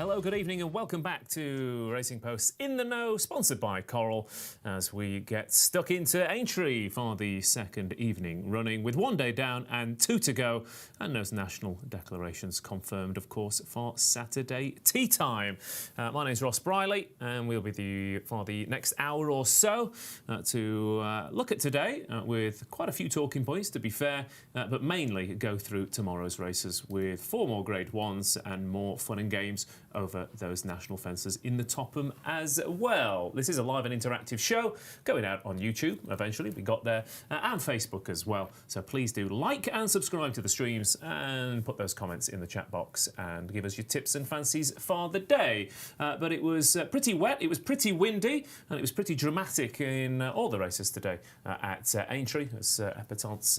Hello, good evening and welcome back to Racing Post's In the Know, sponsored by Coral, as we get stuck into Aintree for the second evening running with 1 day down and 2 to go, and those national declarations confirmed, of course, for Saturday tea time. My name's Ross Brierley and we'll be with you for the next hour or so to look at today with quite a few talking points, to be fair, but mainly go through tomorrow's races with 4 more Grade 1s and more fun and games over those national fences in the Topham as well. This is a live and interactive show going out on YouTube eventually, we got there, and Facebook as well. So please do like and subscribe to the streams and put those comments in the chat box and give us your tips and fancies for the day. But it was pretty wet, it was pretty windy, and it was pretty dramatic in all the races today at Aintree, as Epatant's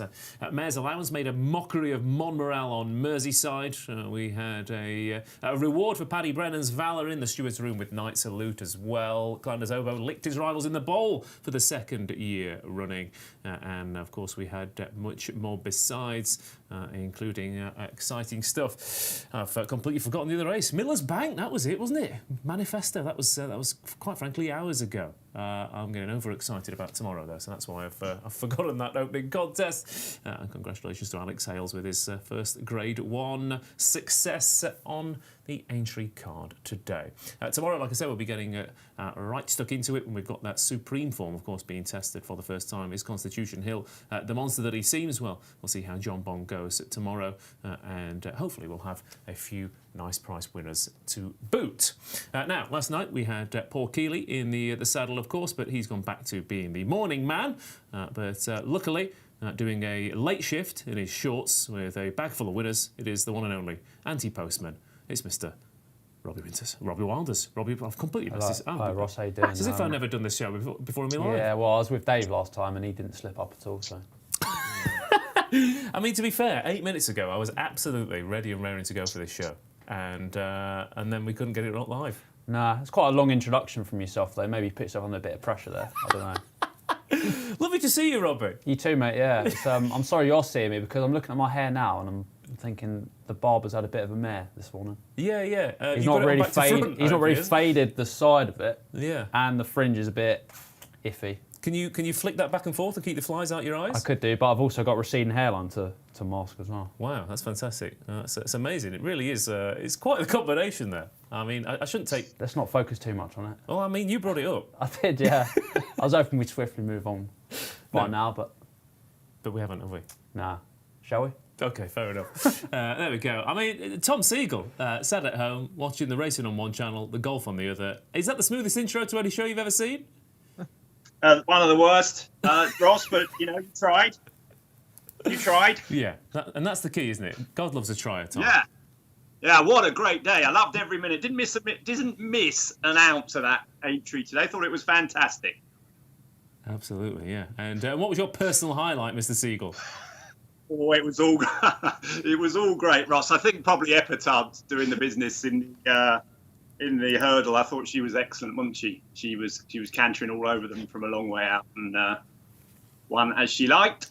Mayor's Allowance made a mockery of Montmorel on Merseyside. We had a reward for Paddy Brennan's valour in the stewards' room with night salute as well. Glanders Oboe licked his rivals in the bowl for the second year running. And of course we had much more besides, including exciting stuff. I've completely forgotten the other race. Miller's Bank, that was it, wasn't it? Manifesto, that was quite frankly hours ago. I'm getting overexcited about tomorrow though, so that's why I've forgotten that opening contest. And congratulations to Alex Hales with his first Grade 1 success on the Aintree card today. Tomorrow, like I said, we'll be getting right stuck into it, and we've got that supreme form, of course, being tested for the first time. Is Constitution Hill the monster that he seems? Well, we'll see how John Bond goes tomorrow, and hopefully we'll have a few nice prize winners to boot. Now, last night we had Paul Keeley in the saddle, of course, but he's gone back to being the morning man. But luckily, doing a late shift in his shorts with a bag full of winners, it is the one and only anti-postman. It's Mr. Robbie Winters, Robbie Wilders. Robbie, I've completely messed this up. Hi Ross, how you doing? It's as if I've never done this show before in my life. Yeah, well, I was with Dave last time and he didn't slip up at all, so... I mean, to be fair, 8 minutes ago, I was absolutely ready and raring to go for this show. And then we couldn't get it live. Nah, it's quite a long introduction from yourself, though. Maybe you put yourself under a bit of pressure there. I don't know. Lovely to see you, Robbie. You too, mate, yeah. I'm sorry you're seeing me because I'm looking at my hair now and I'm thinking the barber's had a bit of a mare this morning. Yeah. He's not really faded the side of it. Yeah. And the fringe is a bit iffy. Can you flick that back and forth and keep the flies out your eyes? I could do, but I've also got receding hairline to mask as well. Wow, that's fantastic. It's amazing. It really is. It's quite a combination there. I mean, I shouldn't take... Let's not focus too much on it. Well, I mean, you brought it up. I did, yeah. I was hoping we'd swiftly move on by now, but... But we haven't, have we? Nah. Shall we? OK, fair enough. There we go. I mean, Tom Segal sat at home watching the racing on one channel, the golf on the other. Is that the smoothest intro to any show you've ever seen? One of the worst, Ross, but, you tried. You tried. Yeah, and that's the key, isn't it? God loves a trier, Tom. Yeah, what a great day. I loved every minute. Didn't miss an ounce of that Aintree today. Thought it was fantastic. Absolutely, yeah. And what was your personal highlight, Mr. Segal? Oh, it was all great, Ross. I think probably Epatant doing the business in the hurdle. I thought she was excellent, wasn't she? She was cantering all over them from a long way out and won as she liked.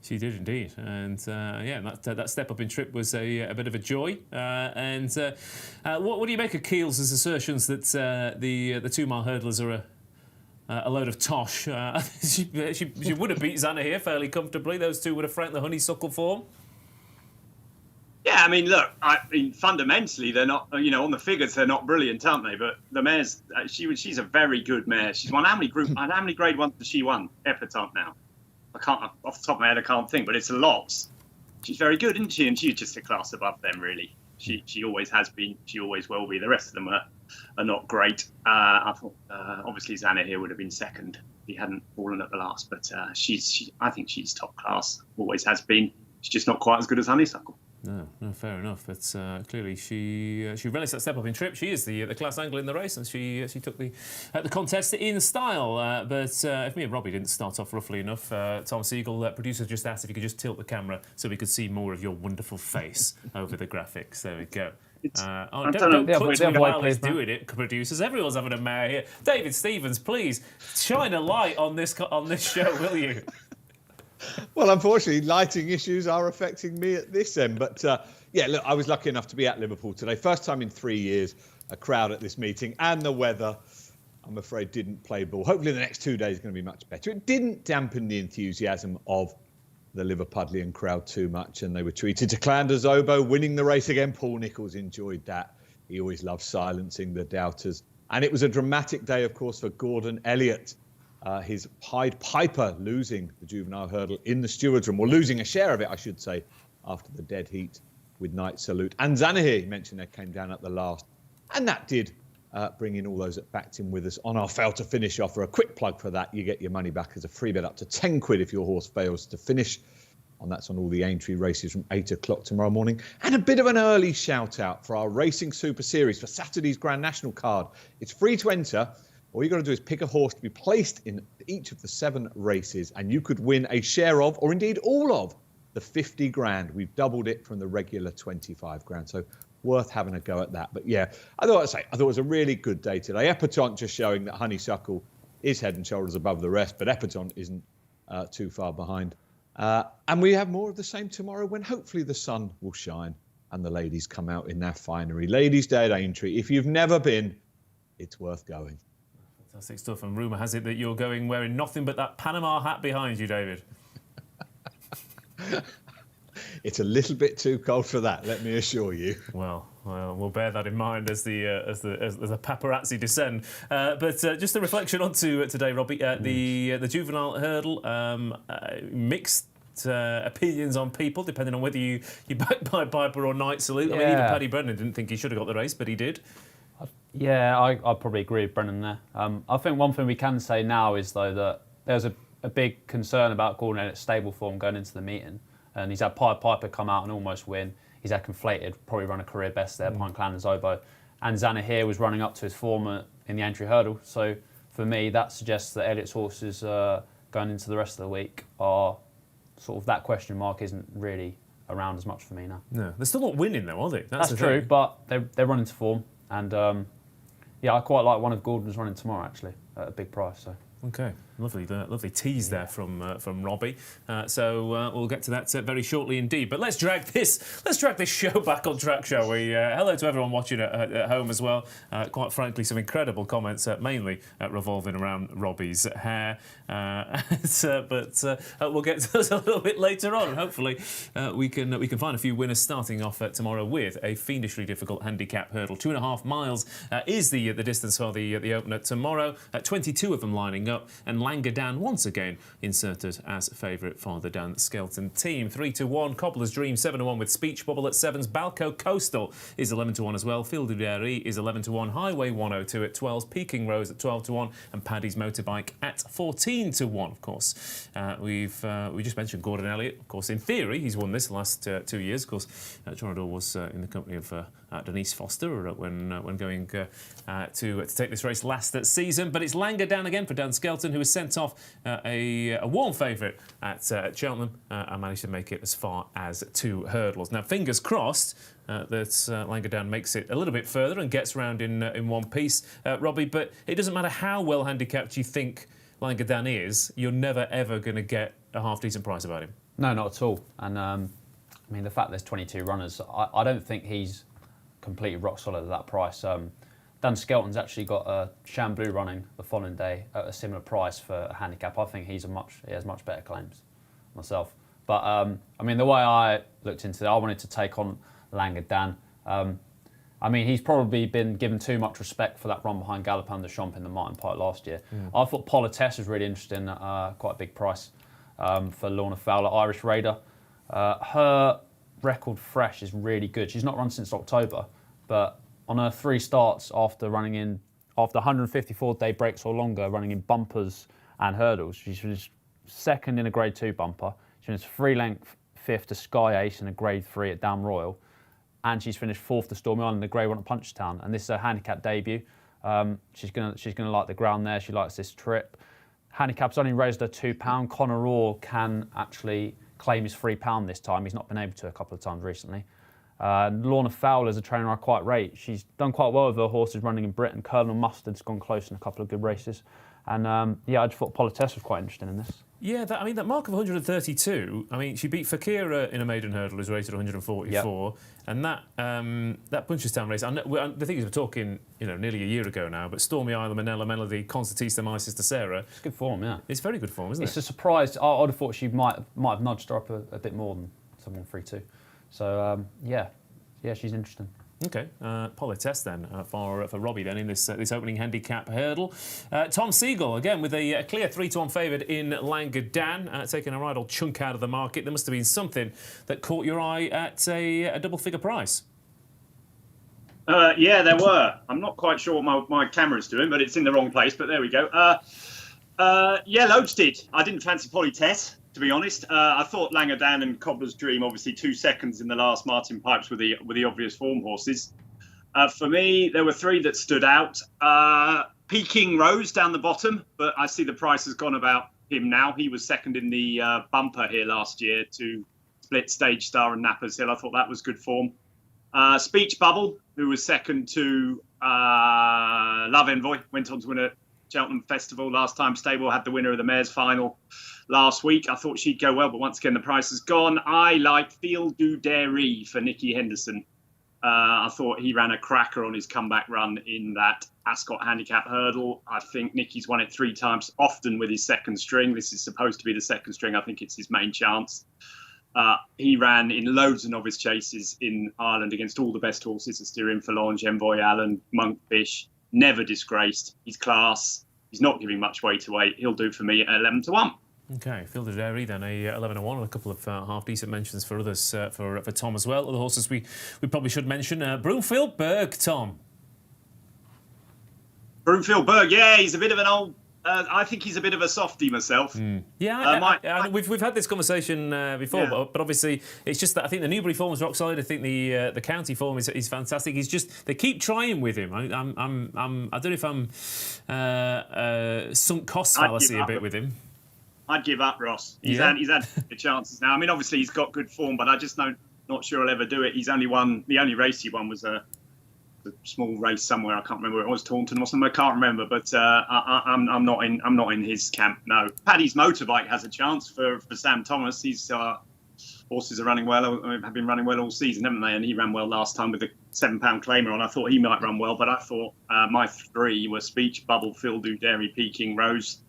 She did indeed, and that step up in trip was a bit of a joy. What do you make of Keel's assertions that the 2 mile hurdlers are a load of tosh? She would have beat Zanna here fairly comfortably. Those two would have franked the honeysuckle form. Yeah, I mean, look, fundamentally, they're not, on the figures, they're not brilliant, aren't they? But the mare's, she's a very good mare. She's won how many Grade 1s has she won? Epatant now. I can't, off the top of my head, I can't think, but it's a lot. She's very good, isn't she? And she's just a class above them, really. She always has been. She always will be. The rest of them are not great. I thought, obviously, Zanna here would have been second if he hadn't fallen at the last. But I think she's top class. Always has been. She's just not quite as good as Honeysuckle. No, fair enough. But clearly she relished that step up in trip. She is the class angler in the race, and she took the contest in style. But if me and Robbie didn't start off roughly enough, Tom Segal, producer, just asked if you could just tilt the camera so we could see more of your wonderful face over the graphics. There we go. Don't put me while he's doing it, producers. Everyone's having a mare here. David Stevens, please shine a light on this show, will you? Well, unfortunately, lighting issues are affecting me at this end. But, yeah, look, I was lucky enough to be at Liverpool today. First time in 3 years. a crowd at this meeting, and the weather, I'm afraid, didn't play ball. Hopefully the next 2 days are going to be much better. It didn't dampen the enthusiasm of the Liverpudlian crowd too much, and they were treated to Clanders Oboe, winning the race again. Paul Nicholls enjoyed that. He always loves silencing the doubters. And it was a dramatic day, of course, for Gordon Elliott. His Pied Piper losing the juvenile hurdle in the stewards room, or losing a share of it, I should say, after the dead heat with Night Salute. And Zanahiyr, he mentioned, there came down at the last. And that did bring in all those that backed him with us on our fail to finish offer. A quick plug for that. You get your money back as a free bet up to 10 quid if your horse fails to finish. And that's on all the Aintree races from 8 o'clock tomorrow morning. And a bit of an early shout out for our Racing Super Series for Saturday's Grand National card. It's free to enter. All you got to do is pick a horse to be placed in each of the 7 races, and you could win a share of, or indeed all of, the 50 grand. We've doubled it from the regular 25 grand. So worth having a go at that. But yeah, I thought it was a really good day today. Epatante just showing that Honeysuckle is head and shoulders above the rest, but Epatante isn't too far behind. And we have more of the same tomorrow, when hopefully the sun will shine and the ladies come out in their finery. Ladies' Day at Aintree. If you've never been, it's worth going. Fantastic stuff. And rumour has it that you're going wearing nothing but that Panama hat behind you, David. It's a little bit too cold for that, let me assure you. Well, we'll bear that in mind as the paparazzi descend. But just a reflection onto today, Robbie. The juvenile hurdle, mixed opinions on people, depending on whether you back Pied Piper or Night Salute. I mean, even Paddy Brennan didn't think he should have got the race, but he did. Yeah, I probably agree with Brennan there. I think one thing we can say now is, though, that there's a big concern about Gordon Elliott's stable form going into the meeting. And he's had Pied Piper come out and almost win. He's had Conflated, probably run a career best there behind Clanders Oboe. And Zanahiyr was running up to his form in the Aintree hurdle. So for me, that suggests that Elliott's horses going into the rest of the week are sort of, that question mark isn't really around as much for me now. No, they're still not winning though, are they? That's true, but they're running to form. And I quite like one of Gordon's running tomorrow, actually, at a big price. So. Okay, lovely tease there from Robbie. So we'll get to that very shortly indeed. But let's drag this show back on track, shall we? Hello to everyone watching at home as well. Quite frankly, some incredible comments, mainly revolving around Robbie's hair. But we'll get to those a little bit later on. Hopefully, we can find a few winners starting off tomorrow with a fiendishly difficult handicap hurdle. 2.5 miles is the distance for the opener tomorrow. 22 of them lining up, and Langadan once again inserted as favourite for the Dan Skelton team. 3-1, Cobbler's Dream 7-1 with Speech Bubble at 7s. Balco Coastal is 11-1 as well. Field du Derry is 11-1. Highway 102 at 12s. Peking Rose at 12-1, and Paddy's Motorbike at 14-1. Of course, we just mentioned Gordon Elliott. Of course, in theory, he's won this the last 2 years. Of course, Rondo was in the company of Denise Foster when going to take this race last season. But it's Langadan again for Dan Skelton, who has sent off a warm favourite at Cheltenham and managed to make it as far as 2 hurdles. Now, fingers crossed that Langadan makes it a little bit further and gets round in one piece, Robbie. But it doesn't matter how well handicapped you think Langadan is, you're never ever going to get a half-decent price about him. No, not at all. And I mean, the fact there's 22 runners, I don't think he's completely rock solid at that price. Dan Skelton's actually got a Chambly running the following day at a similar price for a handicap. I think he has much better claims myself. But I mean, the way I looked into it, I wanted to take on Langadan. I mean, he's probably been given too much respect for that run behind Galopin de Champ in the Martin Pike last year. I thought Politesse was really interesting, quite a big price for Lorna Fowler, Irish Raider. Her record fresh is really good. She's not run since October, but on her 3 starts after 154-day breaks or longer, running in bumpers and hurdles, she finished second in a Grade 2 bumper. She finished 3-length 5th to Sky Ace in a Grade 3 at Dam Royal, and she's finished 4th to Stormy Island in a Grade 1 at Punchestown. And this is her handicap debut. She's gonna like the ground there. She likes this trip. Handicap's only raised her £2. Conor Orr can actually claim his £3 this time. He's not been able to a couple of times recently. Lorna Fowler is a trainer I quite rate. She's done quite well with her horses running in Britain. Colonel Mustard's gone close in a couple of good races. And I just thought Politesse was quite interesting in this. Yeah, that mark of 132. I mean, she beat Fakira in a maiden hurdle, who's rated 144, and that Punchestown race. The thing is, we're talking, nearly a year ago now. But Stormy Isle, Manila Melody, Concertista, My Sister Sarah. It's good form, yeah. It's very good form, isn't it? It's a surprise. I'd have thought she might have nudged her up a bit more than someone 3-2. So yeah, she's interesting. Okay, Politesse then for Robbie then in this opening handicap hurdle. Tom Segal again with a clear 3-1 favourite in Langadan, taking a right old chunk out of the market. There must have been something that caught your eye at a double-figure price. Yeah, there were. I'm not quite sure what my camera's doing, but it's in the wrong place. But there we go. Yeah, loads did. I didn't fancy Politesse, to be honest. I thought Langadan and Cobbler's Dream, obviously 2 seconds in the last Martin Pipes with the obvious form horses. For me, there were 3 that stood out. Peking Rose down the bottom, but I see the price has gone about him now. He was second in the bumper here last year to Split, Stage Star and Nappers Hill. I thought that was good form. Speech Bubble, who was second to Love Envoy, went on to win a Cheltenham Festival last time. Stable had the winner of the Mayor's Final last week. I thought she'd go well, but once again, the price has gone. I like Feel Do Dairy for Nicky Henderson. I thought he ran a cracker on his comeback run in that Ascot Handicap Hurdle. I think Nicky's won it 3 times, often with his second string. This is supposed to be the second string. I think it's his main chance. He ran in loads of novice chases in Ireland against all the best horses, Asterion Falange, Envoy Allen, Monkfish. Never disgraced. He's class. He's not giving much weight away. He'll do for me at 11-1. Okay, Field of Dairy then, a 11-1, and a couple of half-decent mentions for others, for Tom as well. Other horses we probably should mention. Broomfield Berg, Tom. Broomfield Berg, yeah, he's a bit of an old... I think he's a bit of a softie myself. Yeah, we've had this conversation before, but obviously it's just that I think the Newbury form is rock solid. I think the county form is fantastic. He's just, they keep trying with him. I don't know if I'm sunk cost fallacy a bit with him. I'd give up, Ross. He's had good chances now. I mean, obviously he's got good form, but I just not sure he'll ever do it. He's only won, the only race he won was a small race somewhere. I can't remember where it was, Taunton or somewhere. I can't remember, but I'm not in his camp. No, Paddy's Motorbike has a chance for Sam Thomas. His horses are running well. Have been running well all season, haven't they? And he ran well last time with a £7 claimer on. I thought he might run well, but I thought my 3 were Speech Bubble, Phil Do Dairy, Peking Rose.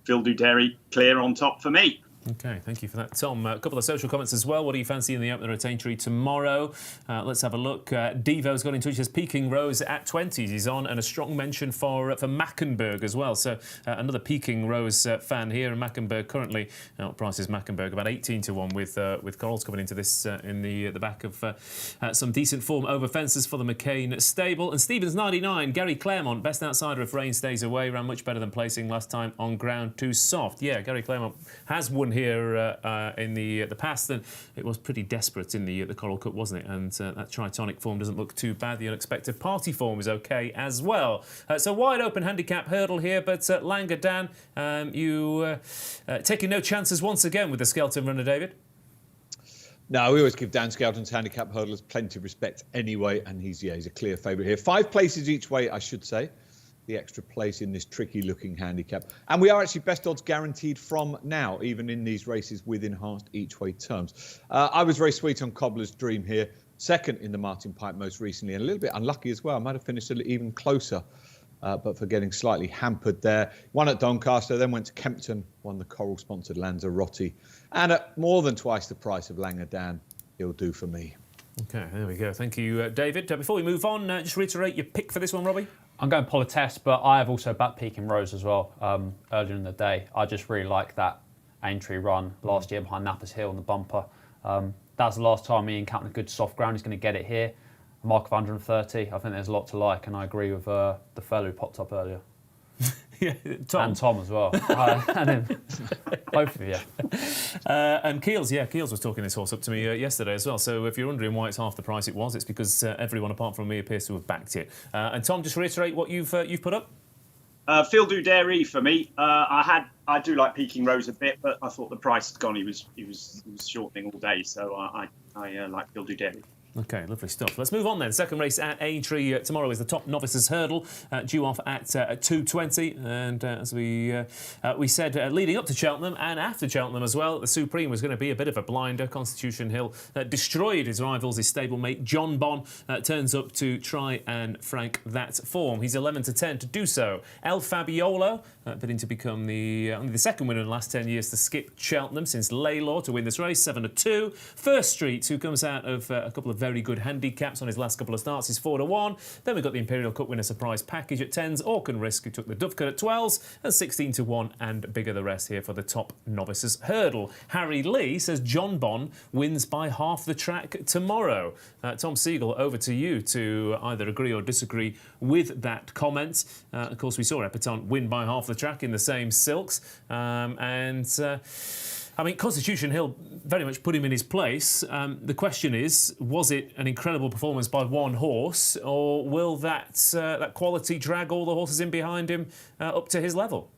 Phil Do Dairy clear on top for me. Okay, thank you for that, Tom. A couple of social comments as well. What do you fancy in the opener at Aintree tomorrow? Let's have a look. Devo's got in touch. Says Peking Rose at 20s. He's on, and a strong mention for Mackenberg as well. So another Peking Rose fan here. And Mackenberg currently, what price is Mackenberg? About 18-1 with Corals coming into this in the back of some decent form over fences for the McCain stable. And Stevens 99. Gary Claremont, best outsider if rain stays away, ran much better than placing last time on ground too soft. Yeah, Gary Claremont has won here in the past, and it was pretty desperate in the Coral Cup, wasn't it? And that Tritonic form doesn't look too bad. The unexpected party form is okay as well. So wide open handicap hurdle here, but Langadan, you taking no chances once again with the Skelton runner, David? No, we always give Dan Skelton's handicap hurdlers plenty of respect anyway, and he's a clear favourite here. 5 places each way, I should say. The extra place in this tricky-looking handicap. And we are actually best odds guaranteed from now, even in these races with enhanced each-way terms. I was very sweet on Cobbler's Dream here, second in the Martin Pipe most recently, and a little bit unlucky as well. I might have finished even closer, but for getting slightly hampered there. Won at Doncaster, then went to Kempton, won the Coral-sponsored Lanzarote, and at more than twice the price of Langadan, he'll do for me. Okay, there we go. Thank you, David. Before we move on, just reiterate your pick for this one, Robbie. I'm going Politesse, but I have also backed Peking Rose as well earlier in the day. I just really like that Aintree run last year behind Nappers Hill and the bumper. That's the last time he encountered good soft ground. He's going to get it here. A mark of 130. I think there's a lot to like, and I agree with the fellow who popped up earlier. Yeah, Tom. And Tom as well. And him. Both of you. And Keels was talking this horse up to me yesterday as well. So if you're wondering why it's half the price it was, it's because everyone apart from me appears to have backed it. And Tom, just reiterate what you've put up. Phil Do Dairy for me. I do like Peking Rose a bit, but I thought the price had gone. He was shortening all day, so I like Phil Do Dairy. Okay, lovely stuff. Let's move on then. Second race at Aintree tomorrow is the top novices hurdle, due off at 2:20. And as we said, leading up to Cheltenham and after Cheltenham as well, the Supreme was going to be a bit of a blinder. Constitution Hill destroyed his rivals. His stablemate John Bon turns up to try and frank that form. He's 11-10 to do so. El Fabiolo, bidding to become only the second winner in the last 10 years to skip Cheltenham since Laylor to win this race, 7-2. First Street, who comes out of a couple of very good handicaps on his last couple of starts, is 4-1. Then we've got the Imperial Cup winner surprise package at 10s. Orkan Risk, who took the Dovecut at 12s, and 16-1, and bigger the rest here for the top novices hurdle. Harry Lee says John Bon wins by half the track tomorrow. Tom Segal, over to you to either agree or disagree with that comment. Of course, we saw Epatante win by half the track in the same silks. I mean, Constitution Hill very much put him in his place. The question is, was it an incredible performance by one horse, or will that quality drag all the horses in behind him up to his level?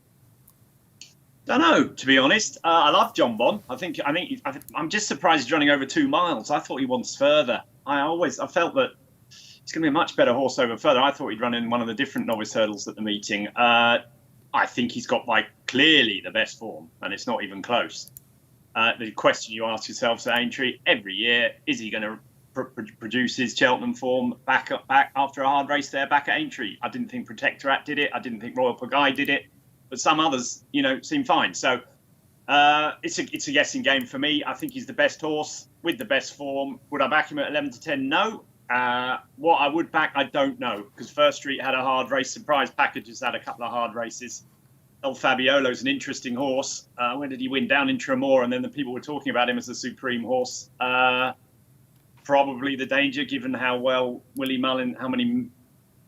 Don't know, to be honest. I love John Bon. I'm just surprised he's running over 2 miles. I thought he wants further. I felt that he's going to be a much better horse over further. I thought he'd run in one of the different novice hurdles at the meeting. I think he's got by clearly the best form, and it's not even close. The question you ask yourselves at Aintree every year, is he going to produce his Cheltenham form back after a hard race there back at Aintree? I didn't think Protectorat did it. I didn't think Royal Pagaille did it. But some others, seem fine. So it's a guessing game for me. I think he's the best horse with the best form. Would I back him at 11-10? No. What I would back, I don't know, because First Street had a hard race. Surprise Packages had a couple of hard races. El Fabiolo's an interesting horse. When did he win? Down in Tremor, and then the people were talking about him as the supreme horse. Probably the danger, given how well Willie Mullin, how many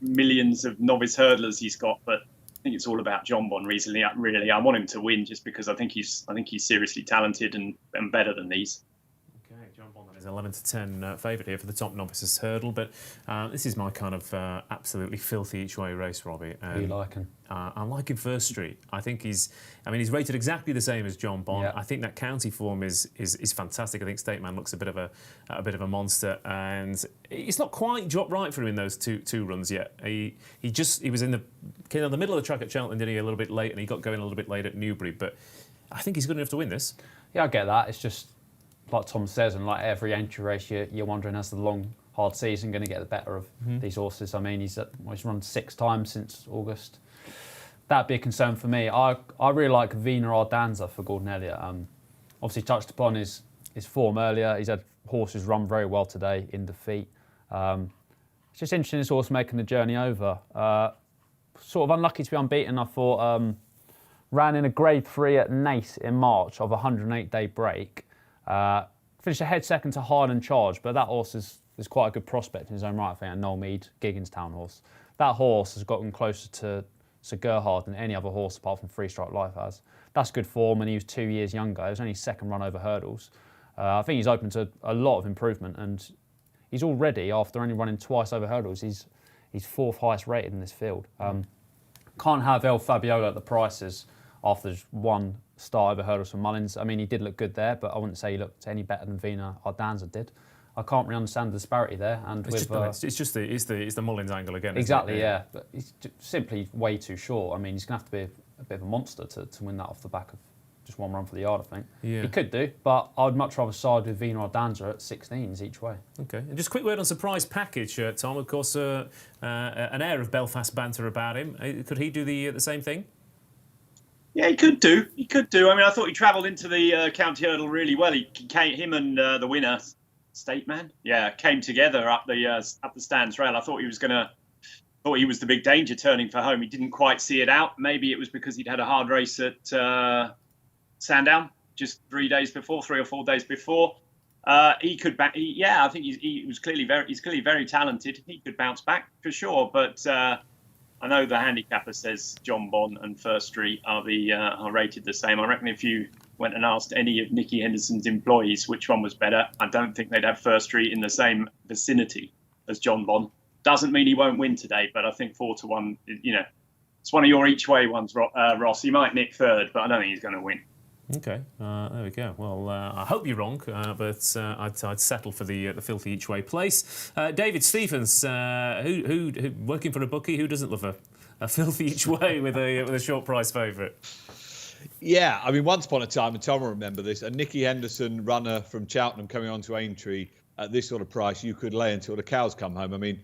millions of novice hurdlers he's got. But I think it's all about John Bon recently. I want him to win just because I think he's seriously talented and better than these. Okay, John Bon is 11-10 favourite here for the top novices hurdle, but this is my kind of absolutely filthy each way race, Robbie. Who you liking? I'm liking First Street. I think he's rated exactly the same as John Bon. Yeah. I think that county form is fantastic. I think State Man looks a bit of a monster, and it's not quite dropped right for him in those two runs yet. He was in the middle of the track at Cheltenham, didn't he, a little bit late, and he got going a little bit late at Newbury. But I think he's good enough to win this. Yeah, I get that. It's just like Tom says, and like every Aintree race, you're wondering, has the long, hard season going to get the better of these horses? I mean, he's run 6 times since August. That'd be a concern for me. I really like Vena Ardanza for Gordon Elliott. Obviously touched upon his form earlier. He's had horses run very well today in defeat. It's just interesting, this horse making the journey over. Sort of unlucky to be unbeaten, I thought. Ran in a Grade 3 at Nace in March of a 108-day break. Finished a head second to Hard and Charge, but that horse is quite a good prospect in his own right, I think, a Noel Mead, Gigginstown horse. That horse has gotten closer to Sir Gerhard than any other horse apart from Free Strike Life has. That's good form, and he was 2 years younger. It was only his second run over hurdles. I think he's open to a lot of improvement, and he's already, after only running twice over hurdles, he's 4th highest rated in this field. Can't have El Fabiolo at the prices after just one start over hurdles from Mullins. I mean, he did look good there, but I wouldn't say he looked any better than Vena Ardanza did. I can't really understand the disparity there. And it's the Mullins angle again. Exactly, yeah. But he's simply way too short. I mean, he's going to have to be a bit of a monster to win that off the back of just one run for the yard, I think. Yeah. He could do, but I'd much rather side with Vena Ardanza at 16s each way. Okay, and just a quick word on surprise package, Tom. Of course, an air of Belfast banter about him. Could he do the same thing? Yeah, he could do. I mean, I thought he travelled into the county hurdle really well. Him and the winner, State Man, came together up the stands rail. I thought he was the big danger turning for home. He didn't quite see it out. Maybe it was because he'd had a hard race at Sandown just 3 or 4 days before. He could back. I think he's clearly very talented. He could bounce back for sure, but. I know the handicapper says John Bon and First Street are rated the same. I reckon if you went and asked any of Nicky Henderson's employees which one was better, I don't think they'd have First Street in the same vicinity as John Bon. Doesn't mean he won't win today, but I think 4-1, it's one of your each way ones, Ross. He might nick third, but I don't think he's going to win. Okay, there we go. Well, I hope you're wrong, but I'd settle for the filthy each way place. David Stephens, who working for a bookie, who doesn't love a filthy each way with a short price favourite? Yeah, I mean, once upon a time, and Tom will remember this, a Nicky Henderson runner from Cheltenham coming on to Aintree at this sort of price, you could lay until the cows come home. I mean,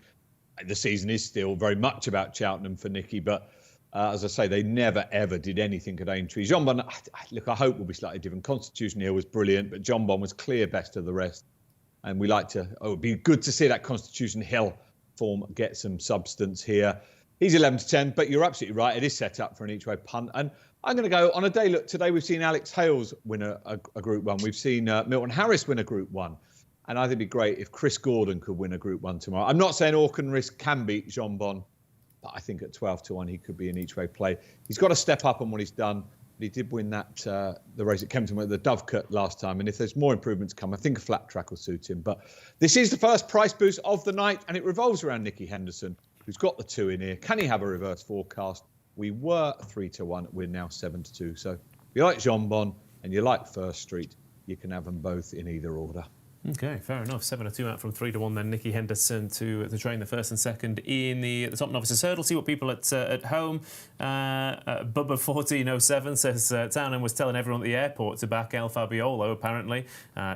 the season is still very much about Cheltenham for Nicky, but as I say, they never, ever did anything at Aintree. John Bon, look, I hope will be slightly different. Constitution Hill was brilliant, but John Bon was clear best of the rest. And we like to, it would be good to see that Constitution Hill form get some substance here. He's 11 to 10, but you're absolutely right. It is set up for an each way punt. And I'm going to go on a day. Look, today we've seen Alex Hales win a Group 1. We've seen Milton Harris win a Group 1. And I think it'd be great if Chris Gordon could win a Group 1 tomorrow. I'm not saying Auchenrisk can beat Jean Bon, but I think at 12 to 1 he could be an each way play. He's got to step up on what he's done. But he did win that the race at Kempton with the Dovecote last time. And if there's more improvements to come, I think a flat track will suit him. But this is the first price boost of the night, and it revolves around Nicky Henderson, who's got the 2 in here. Can he have a reverse forecast? We were 3 to 1. We're now 7 to 2. So if you like Jean Bon and you like First Street, you can have them both in either order. Okay, fair enough. 7 to 2 out from 3 to 1. Then Nicky Henderson to train the first and second in the top novices hurdle. See what people at home. Bubba 1407 says Townend was telling everyone at the airport to back El Fabiolo. Apparently,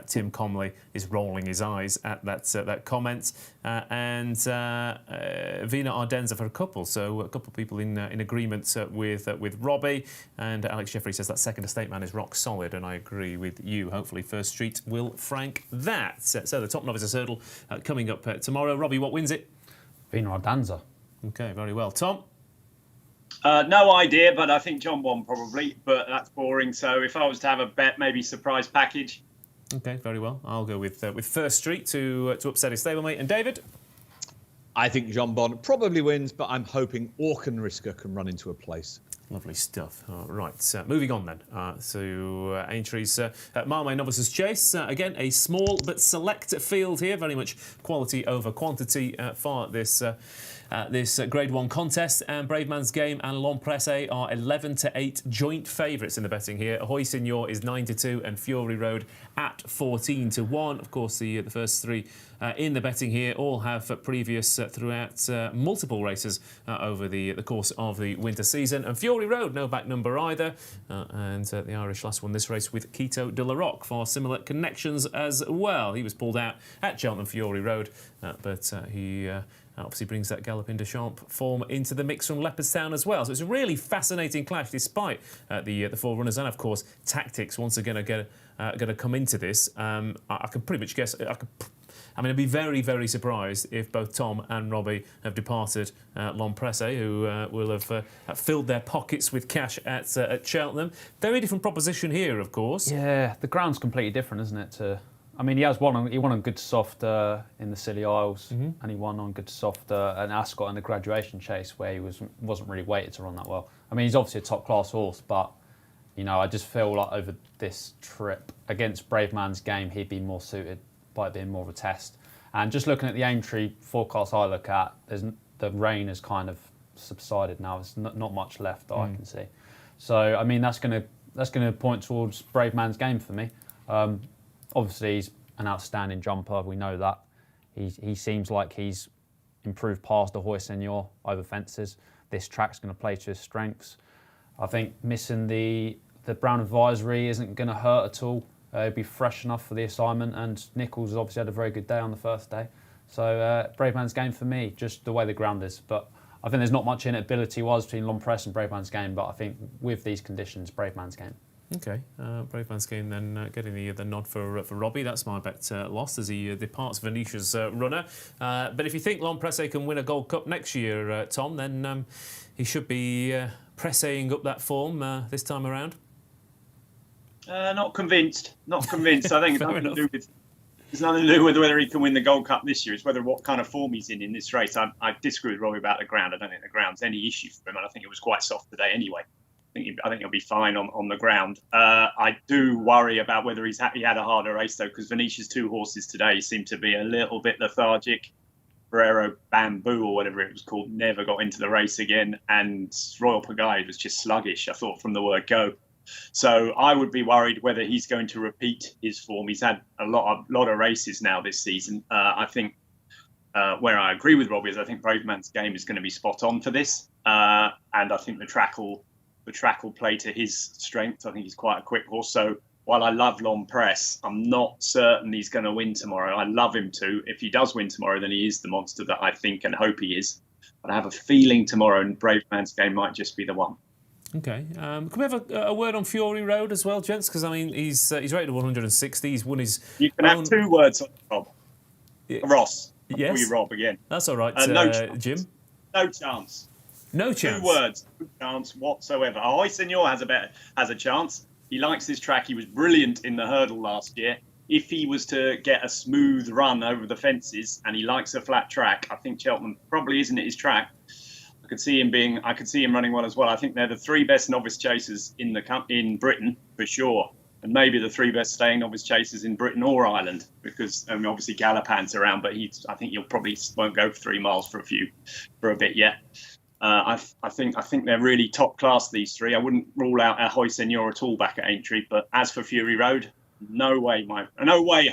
Tim Comley is rolling his eyes at that comment. And Vena Ardenza for a couple. So a couple of people in agreement with Robbie. And Alex Jeffrey says that second estate man is rock solid, and I agree with you. Hopefully, First Street will frank that. So the top novices hurdle coming up tomorrow. Robbie, what wins it? Vena Ardanza. Okay, very well. Tom? No idea, but I think John Bon probably, but that's boring. So if I was to have a bet, maybe surprise package. Okay, very well. I'll go with First Street to upset his stablemate. And David? I think Jean Bon probably wins, but I'm hoping Auchenrisk can run into a place. Lovely stuff. Right, moving on then to Aintree's Marmone Novices Chase. Again, a small but select field here, very much quality over quantity for this Grade 1 contest. And Brave Man's Game and L'Empresse are 11 to 8 joint favourites in the betting here. Ahoy Signor is 9 to 2 and Fiori Road at 14 to 1. Of course, the first three in the betting here all have previous throughout multiple races over the course of the winter season. And Fiori Road, no back number either. And the Irish last won this race with Quito de la Roque for similar connections as well. He was pulled out at Cheltenham Fiori Road, but he obviously brings that Gallop into Champ form into the mix from Leopardstown as well. So it's a really fascinating clash despite the four runners, and of course tactics once again are going to come into this. I can pretty much guess. I'd be very, very surprised if both Tom and Robbie have departed L'Empresse, who will have filled their pockets with cash at Cheltenham. Very different proposition here, of course. Yeah, the ground's completely different, isn't it? He won on good soft in the Scilly Isles, and he won on good soft at Ascot in the graduation chase, where he wasn't really weighted to run that well. He's obviously a top class horse, but I just feel like over this trip against Brave Man's Game, he'd be more suited by it being more of a test. And just looking at the Aintree forecast I look at, the rain has kind of subsided now. There's not much left that I can see. So that's going to point towards Brave Man's Game for me. Obviously, he's an outstanding jumper. We know that. He seems like he's improved past the Ahoy Senor over fences. This track's going to play to his strengths. I think missing the Brown Advisory isn't going to hurt at all. He'll be fresh enough for the assignment, and Nichols obviously had a very good day on the first day. So Brave Man's Game for me, just the way the ground is. But I think there's not much in it ability-wise between L'Empresse and Brave Man's Game, but I think with these conditions, Brave Man's Game. Okay, Brave Man's Game then getting the nod for Robbie. That's my bet lost as he departs Venetia's runner. But if you think L'Empresse can win a Gold Cup next year, Tom, then he should be pressing up that form this time around. Not convinced. I think it's nothing to do with whether he can win the Gold Cup this year. It's whether what kind of form he's in this race. I disagree with Robbie about the ground. I don't think the ground's any issue for him, and I think it was quite soft today anyway. I think he'll be fine on the ground. I do worry about whether he had a harder race, though, because Venetia's two horses today seem to be a little bit lethargic. Ferrero Bamboo, or whatever it was called, never got into the race again, and Royal Pagaille was just sluggish, I thought, from the word go. So I would be worried whether he's going to repeat his form. He's had a lot of races now this season. I think where I agree with Robbie is I think Braveman's game is going to be spot on for this, and I think the track will play to his strength. I think he's quite a quick horse. So while I love Long Press, I'm not certain he's going to win tomorrow. I love him to. If he does win tomorrow, then he is the monster that I think and hope he is. But I have a feeling tomorrow, and Braveman's game might just be the one. Okay. Can we have a word on Fiori Road as well, gents? Because I mean, he's rated 160. He's won his. You can have 2 words on Rob. Ross. Yes. Call you Rob again. That's all right. No Jim. No chance. No chance. 2 words. No chance whatsoever. Ahoy Senor has a chance. He likes this track. He was brilliant in the hurdle last year. If he was to get a smooth run over the fences, and he likes a flat track, I think Cheltenham probably isn't his track. I could see him running well as well. I think they're the 3 best novice chasers in Britain for sure, and maybe the 3 best staying novice chasers in Britain or Ireland, because obviously Galopin's around, but I think he'll probably won't go for 3 miles for a bit yet. I think they're really top class, these 3. I wouldn't rule out Ahoy Senor at all back at Aintree, but as for Fiori Road, no way,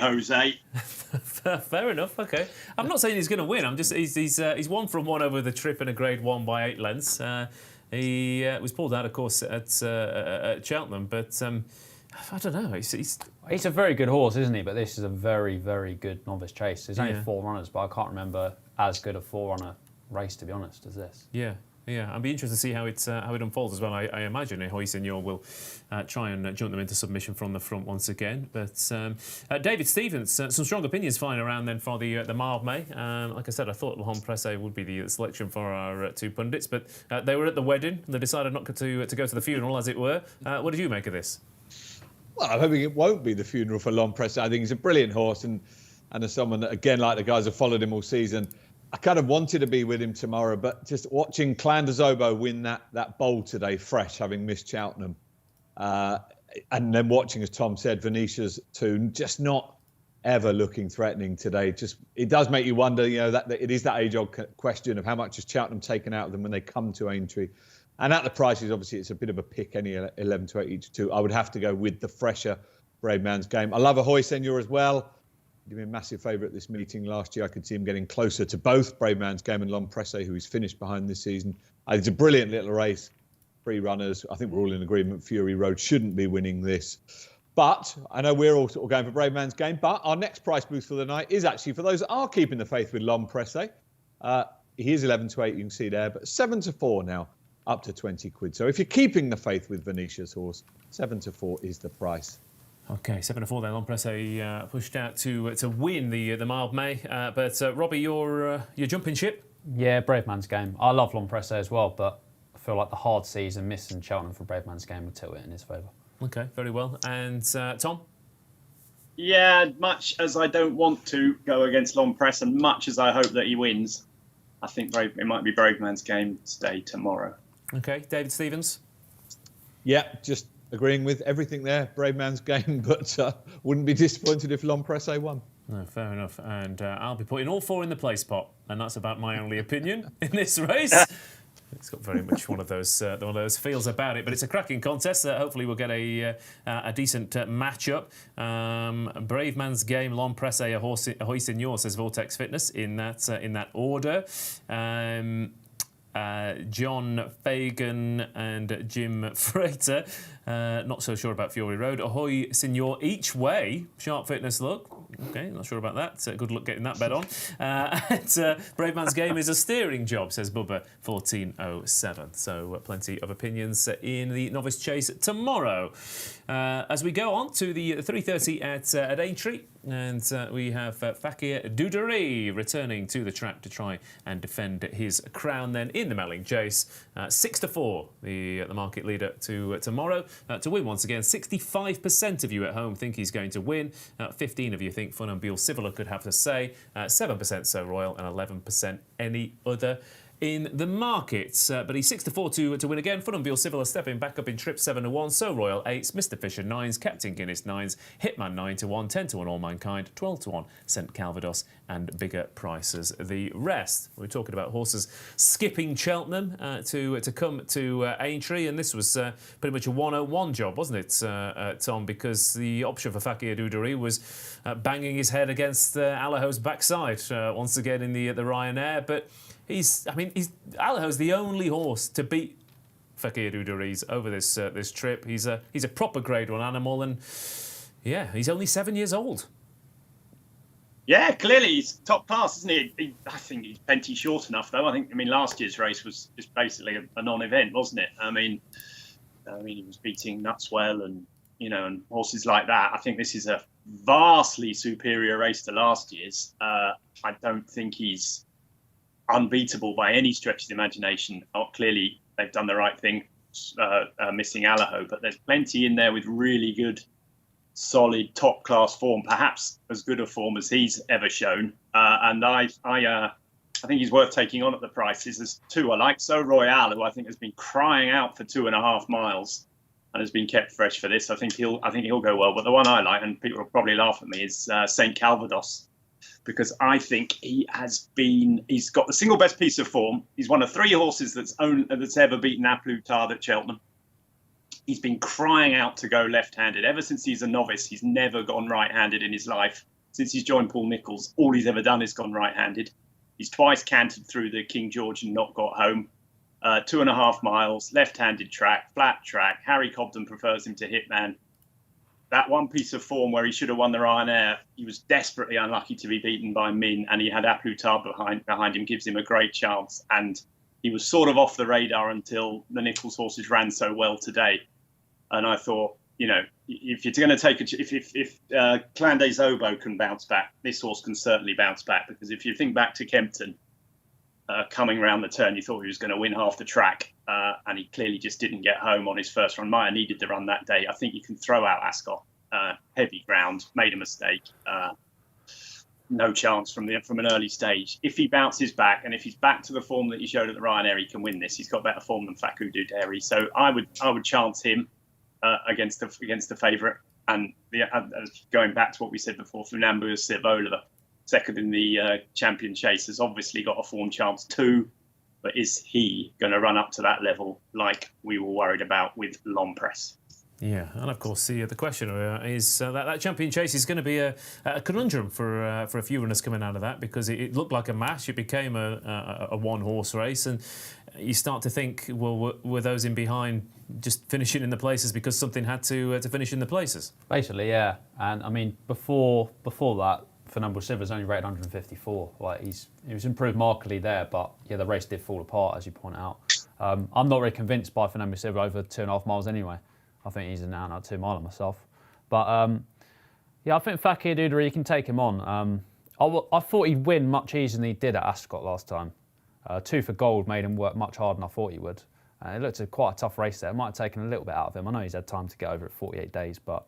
Jose. Fair enough. Okay, I'm not saying he's going to win. I'm just he's 1 from 1 over the trip in a Grade 1 by 8 lengths. He was pulled out, of course, at Cheltenham, but I don't know. He's a very good horse, isn't he? But this is a very, very good novice chase. There's only 4 runners, but I can't remember as good a 4-runner race, to be honest, as this. Yeah. I'd be interested to see how it unfolds as well. I imagine Ahoy Senor will try and jump them into submission from the front once again. But David Stevens, some strong opinions flying around then for the Marmone. Like I said, I thought L'Homme Pressé would be the selection for our 2 pundits, but they were at the wedding. They decided not to go to the funeral, as it were. What did you make of this? Well, I'm hoping it won't be the funeral for L'Homme Pressé. I think he's a brilliant horse, and as someone that, again, like the guys who followed him all season, I kind of wanted to be with him tomorrow, but just watching Clanderzobo win that bowl today, fresh, having missed Cheltenham, and then watching, as Tom said, Venetia's 2, just not ever looking threatening today. Just it does make you wonder, that it is that age-old question of how much has Cheltenham taken out of them when they come to Aintree. And at the prices, obviously, it's a bit of a pick, any 11 to 8 each 2. I would have to go with the fresher Braveman's game. I love Ahoy Senor as well. He'd been a massive favourite at this meeting last year. I could see him getting closer to both Braveman's game and L'Homme Pressé, who he's finished behind this season. It's a brilliant little race. 3 runners. I think we're all in agreement Fiori Road shouldn't be winning this. But I know we're all sort of going for Braveman's game. But our next price boost for the night is actually for those that are keeping the faith with L'Homme Pressé. He is 11 to 8, you can see there, but 7 to 4 now, up to 20 quid. So if you're keeping the faith with Venetia's horse, 7 to 4 is the price. Okay, 7 to 4 then. L'Homme Pressé pushed out to win the Marmone. But Robbie, your jumping ship? Yeah, Braveman's game. I love L'Homme Pressé as well, but I feel like the hard season missing Cheltenham for Braveman's game would tilt it in his favour. Okay, very well. And Tom? Yeah, much as I don't want to go against L'Homme Pressé, and much as I hope that he wins, I think it might be Braveman's game stay tomorrow. Okay, David Stevens? Yeah, just agreeing with everything there. Braveman's game, but wouldn't be disappointed if L'Homme Pressé won. No, fair enough. And I'll be putting all 4 in the place pot, and that's about my only opinion in this race. It's got very much one of those feels about it, but it's a cracking contest. Hopefully, we'll get a decent matchup. Braveman's game, L'Homme Pressé, Ahoy Senor, says Vortex Fitness in that order. John Fagan and Jim Frater. Not so sure about Fiori Road. Ahoy Senor each way. Sharp Fitness look. Okay, not sure about that. Good luck getting that bet on. Braveman's game is a steering job, says Bubba 1407. So plenty of opinions in the novice chase tomorrow. As we go on to the 3:30 at Aintree, and we have Fakir Dudery returning to the track to try and defend his crown then in the Melling Chase. 6 to 4, the market leader to tomorrow. To win once again, 65% of you at home think he's going to win. 15 of you think Funambule Civila could have to say. 7% So Royal and 11% any other in the market. But he's 6-4 to win again. Funambule Civil are stepping back up in trip 7-1. So Royal 8s, Mr. Fisher 9s, Captain Guinness 9s, Hitman 9-1, 10-1 All Mankind, 12-1 St Calvados, and bigger prices the rest. We're talking about horses skipping Cheltenham to come to Aintree, and this was pretty much a 101 job, wasn't it, Tom? Because the option for Fakir Doudouris was banging his head against Allaho's backside once again in the Ryanair, but Allaho's the only horse to beat Fakir Doudouris over this trip. He's a proper Grade 1 animal, and yeah, he's only 7 years old. Yeah, clearly he's top class, isn't he? I think he's plenty short enough, though. I mean, last year's race was just basically a non-event, wasn't it? I mean, he was beating Nutswell and horses like that. I think this is a vastly superior race to last year's. I don't think he's unbeatable by any stretch of the imagination. Clearly, they've done the right thing, missing Allaho, but there's plenty in there with really good, solid, top-class form, perhaps as good a form as he's ever shown. And I think he's worth taking on at the prices. There's two I like. So Royale, who I think has been crying out for 2.5 miles and has been kept fresh for this. I think he'll go well. But the one I like, and people will probably laugh at me, is St Calvados, because I think he's got the single best piece of form. He's one of 3 horses that's ever beaten A Plus Tard at Cheltenham. He's been crying out to go left-handed. Ever since he's a novice, he's never gone right-handed in his life. Since he's joined Paul Nicholls, all he's ever done is gone right-handed. He's twice cantered through the King George and not got home. 2.5 miles, left-handed track, flat track. Harry Cobden prefers him to Hitman. That one piece of form where he should have won the Ryanair, he was desperately unlucky to be beaten by Min, and he had A Plus Tard behind him, gives him a great chance. And he was sort of off the radar until the Nicholls horses ran so well today. And I thought, if you're going to take if Clan des Obeaux can bounce back, this horse can certainly bounce back. Because if you think back to Kempton coming round the turn, you thought he was going to win half the track, and he clearly just didn't get home on his first run. Maya needed the run that day. I think you can throw out Ascot. Heavy ground, made a mistake. No chance from an early stage. If he bounces back, and if he's back to the form that he showed at the Ryanair, he can win this. He's got better form than Fakir Doudouris, so I would chance him against the favourite. And going back to what we said before, Funambule Civil, the second in the champion chase, has obviously got a form chance too. But is he going to run up to that level like we were worried about with Lompress? Yeah, and of course the question is that champion chase is going to be a conundrum for a few runners coming out of that, because it looked like a match. It became a one-horse race, and you start to think, well, were those in behind just finishing in the places because something had to finish in the places? Basically, yeah. And I mean, before that, Funambule Civil was only rated 154. Like he was improved markedly there, but yeah, the race did fall apart, as you point out. I'm not really convinced by Funambule Civil over 2.5 miles anyway. I think he's an out 2 miler myself. But yeah, I think Fakir Doudouris, you can take him on. I thought he'd win much easier than he did at Ascot last time. 2 for Gold made him work much harder than I thought he would. It looked like quite a tough race there. It might have taken a little bit out of him. I know he's had time to get over it 48 days, but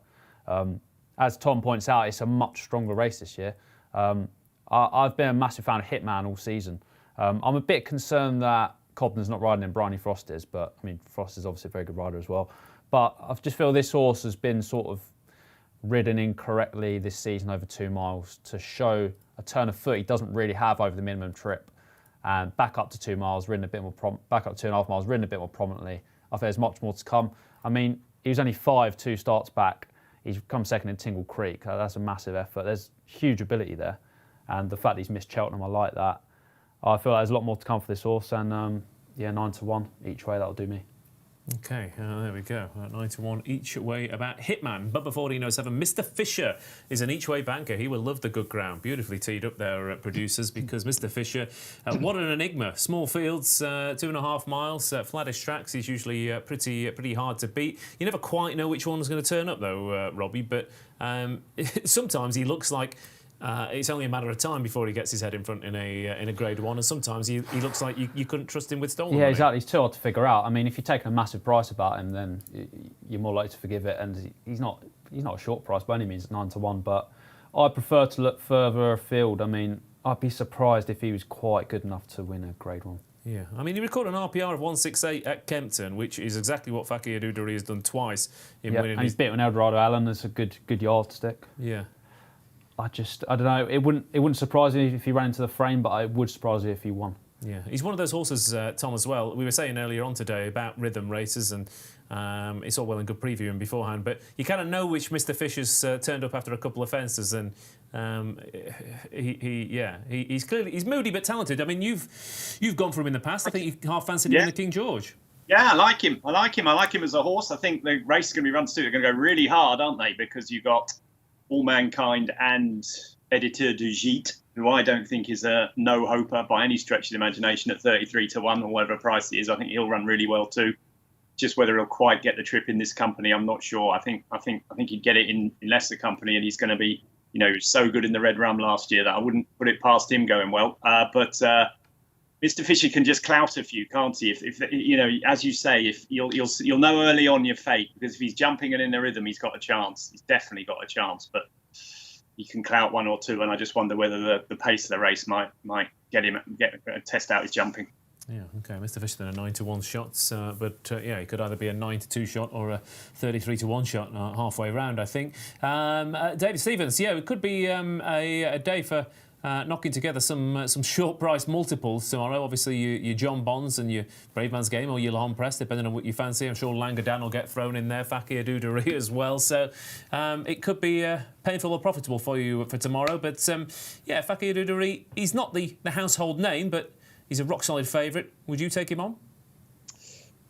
as Tom points out, it's a much stronger race this year. I've been a massive fan of Hitman all season. I'm a bit concerned that Cobden's not riding in Bryony Frost is, but I mean, Frost is obviously a very good rider as well. But I just feel this horse has been sort of ridden incorrectly this season over 2 miles to show a turn of foot he doesn't really have over the minimum trip. And back up to 2 miles, ridden a bit more back up to 2.5 miles, ridden a bit more prominently. I think there's much more to come. I mean, he was only 2 starts back. He's come second in Tingle Creek. That's a massive effort. There's huge ability there. And the fact that he's missed Cheltenham, I like that. I feel like there's a lot more to come for this horse. And yeah, 9-1 each way, that'll do me. Okay, there we go. 9-1 each way about Hitman. But before 1407, Mr. Fisher is an each way banker. He will love the good ground. Beautifully teed up there, producers, because Mr. Fisher, what an enigma. Small fields, 2.5 miles, flattish tracks. He's usually pretty hard to beat. You never quite know which one's going to turn up, though, Robbie. But sometimes he looks like it's only a matter of time before he gets his head in front in a Grade 1, and sometimes he looks like you couldn't trust him with stolen money. Yeah, exactly. It's too hard to figure out. I mean, if you're taking a massive price about him, then you're more likely to forgive it. And he's not a short price by any means, 9-1. But I prefer to look further afield. I mean, I'd be surprised if he was quite good enough to win a Grade 1. Yeah, I mean, he recorded an RPR of 168 at Kempton, which is exactly what Fakir Duduri has done twice in winning. And he's beaten Eldorado Allen. That's a good yardstick. Yeah. I don't know. It wouldn't surprise me if he ran into the frame, but it would surprise me if he won. Yeah, he's one of those horses, Tom, as well. We were saying earlier on today about rhythm races, and it's all well and good previewing beforehand, but you kind of know which Mr. Fisher's turned up after a couple of fences, and he's moody but talented. I mean, you've gone for him in the past. I think you half fancied him in the King George. Yeah, I like him. I like him as a horse. I think the race is going to be run soon. They're going to go really hard, aren't they? Because you've got All Mankind and Editeur du Gite, who I don't think is a no-hoper by any stretch of the imagination at 33 to 1 or whatever price he is. I think he'll run really well too. Just whether he'll quite get the trip in this company, I'm not sure. I think he'd get it in lesser company, and he's going to be, so good in the Red Rum last year that I wouldn't put it past him going well. But Mr. Fisher can just clout a few, can't he? If as you say, if you'll know early on your fate, because if he's jumping and in the rhythm, he's got a chance. He's definitely got a chance, but he can clout one or two, and I just wonder whether the pace of the race might get him test out his jumping. Yeah, okay. Mr. Fisher then a 9 to 1 shot, but he could either be a 9 to 2 shot or a 33 to 1 shot halfway round, I think. David Stevens, it could be a day for knocking together some short price multiples tomorrow. Obviously, your John Bonds and your Brave Man's Game or your Laurent Press, depending on what you fancy. I'm sure Langadan will get thrown in there, Fakir Duduri as well. So it could be painful or profitable for you for tomorrow. But Fakir Duduri, he's not the household name, but he's a rock-solid favourite. Would you take him on?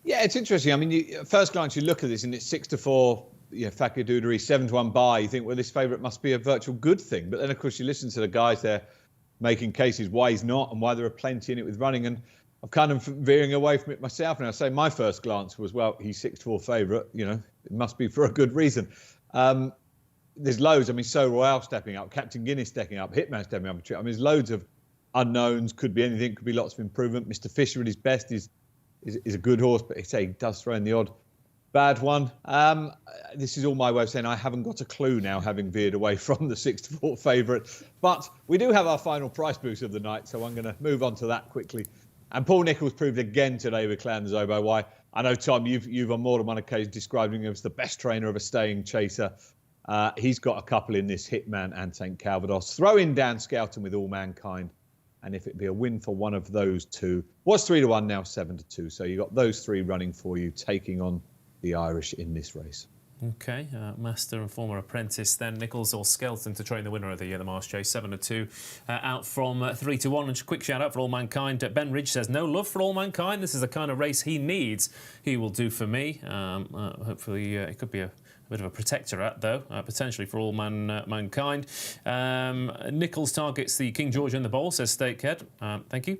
Yeah, it's interesting. I mean, at first glance, you look at this and it's 6 to 4. Fakir Duduri, 7 to 1 buy. You think, well, this favourite must be a virtual good thing. But then, of course, you listen to the guys there making cases why he's not and why there are plenty in it with running. And I'm kind of veering away from it myself. And I say my first glance was, well, he's 6 to 4 favourite. It must be for a good reason. There's loads. I mean, So Royale stepping up, Captain Guinness stepping up, Hitman stepping up. I mean, there's loads of unknowns. Could be anything. Could be lots of improvement. Mr. Fisher at his best is a good horse, but he does throw in the odd bad one. This is all my way of saying I haven't got a clue now, having veered away from the 6 to 4 favourite. But we do have our final price boost of the night, so I'm going to move on to that quickly. And Paul Nicholls proved again today with Clan Zobo why. I know, Tom, you've on more than one occasion described him as the best trainer of a staying chaser. He's got a couple in this, Hitman and St. Calvados. Throw in Dan Skelton with All Mankind. And if it'd be a win for one of those two, was 3 to 1, now 7 to 2. So you got those three running for you, taking on the Irish in this race. Okay, master and former apprentice then, Nicholls or Skelton to train the winner of the Marsh Chase, 7 to 2, out from 3 to 1. And just a quick shout out for All Mankind. Ben Ridge says, no love for All Mankind. This is the kind of race he needs. He will do for me. Hopefully, it could be a bit of a protectorate, though, potentially for All Mankind. Nicholls targets the King George and the Bowl, says Stakehead. Thank you.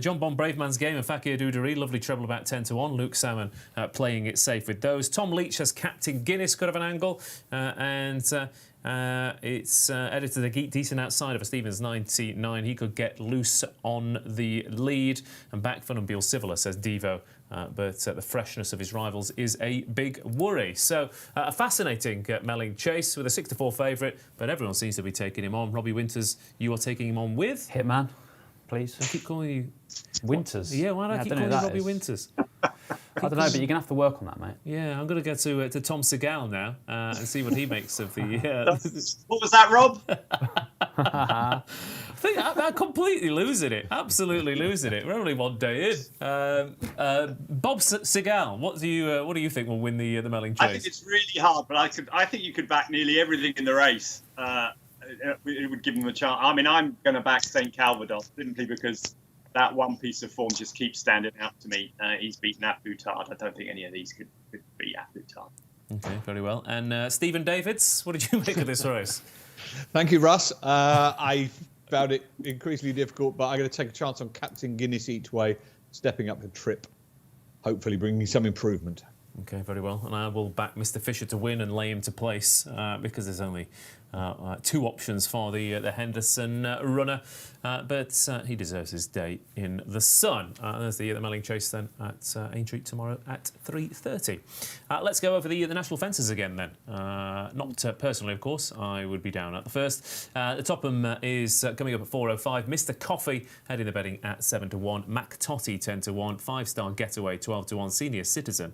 John Bond, Brave Man's Game, and Fakir Duduri, lovely treble about 10 to 1. Luke Salmon playing it safe with those. Tom Leach says Captain Guinness could have an angle, and it's edited a decent outside of a Stevens 99. He could get loose on the lead. And back for Bill Civila, says Devo. But the freshness of his rivals is a big worry. So a fascinating Melling Chase with a 6 to 4 favourite, but everyone seems to be taking him on. Robbie Winters, you are taking him on with? Hitman, please. I keep calling you Winters. Yeah, why do I keep calling you Robbie Winters? I don't know, but you're going to have to work on that, mate. Yeah, I'm going to go to Tom Segal now and see what he makes of the... What was that, Rob? I think I'm completely losing it. Absolutely losing it. We're only one day in. Bob Segal, what do you think will win the Melling Chase? I think it's really hard, but I think you could back nearly everything in the race. It would give him a chance. I mean, I'm going to back St. Calvados simply because that one piece of form just keeps standing out to me. He's beaten Apoutard. I don't think any of these could beat Apoutard. Okay, very well. And Stephen Davids, what did you make of this race? Thank you, Russ. I found it increasingly difficult, but I'm going to take a chance on Captain Guinness each way, stepping up the trip, hopefully bringing some improvement. Okay, very well. And I will back Mr. Fisher to win and lay him to place because there's only two options for the Henderson runner, but he deserves his day in the sun. There's the Melling Chase then at Aintree tomorrow at 3:30. Let's go over the national fences again then. Not personally, of course. I would be down at the first. The Topham is coming up at 4:05. Mr. Coffee heading the betting at 7-1. Mac Totty 10-1. 5-Star Getaway 12-1. Senior Citizen,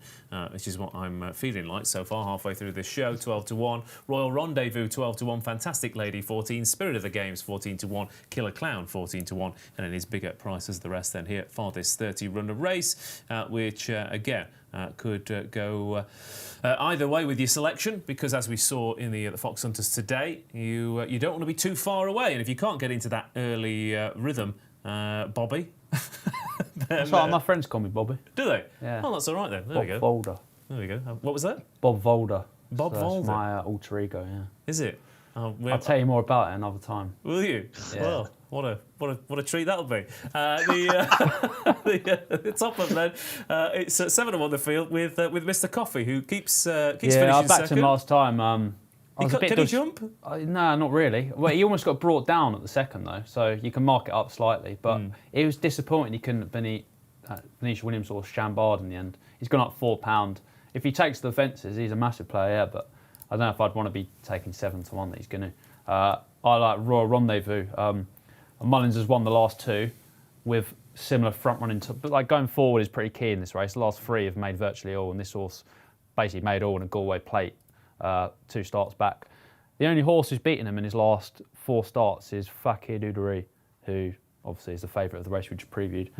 which is what I'm feeling like so far halfway through this show, 12-1. Royal Rendezvous 12-1. Fantastic Lady 14, Spirit of the Games 14-1, Killer Clown 14-1, and then his bigger prices the rest then here for this 30-runner race, which again could go either way with your selection, because as we saw in the Fox Hunters today, you don't want to be too far away, and if you can't get into that early rhythm, Bobby. That's right, my friends call me Bobby. Do they? Yeah. Oh, that's all right then. There Bob we go. Volder. There we go. What was that? Bob Volder. Bob So Volder. that's my alter ego, yeah. Is it? I'll tell you more about it another time. Will you? Yeah. Well, what a treat that'll be. The top of then, it's 7-1 the field with Mr. Coffee, who keeps finishing I backed second. him last time. I was a bit Can he jump? No, not really. Well, he almost got brought down at the second though, so you can mark it up slightly. But it was disappointing he couldn't Venetia Williams or Chambard in the end. He's gone up £4. If he takes the fences, he's a massive player, yeah, but I don't know if I'd want to be taking 7-1 that he's going to. I like Royal Rendezvous. Mullins has won the last two with similar front running, but like going forward is pretty key in this race. The last three have made virtually all, and this horse basically made all in a Galway plate 2 starts back. The only horse who's beaten him in his last 4 starts is Fakir Dudery, who obviously is the favourite of the race we just previewed.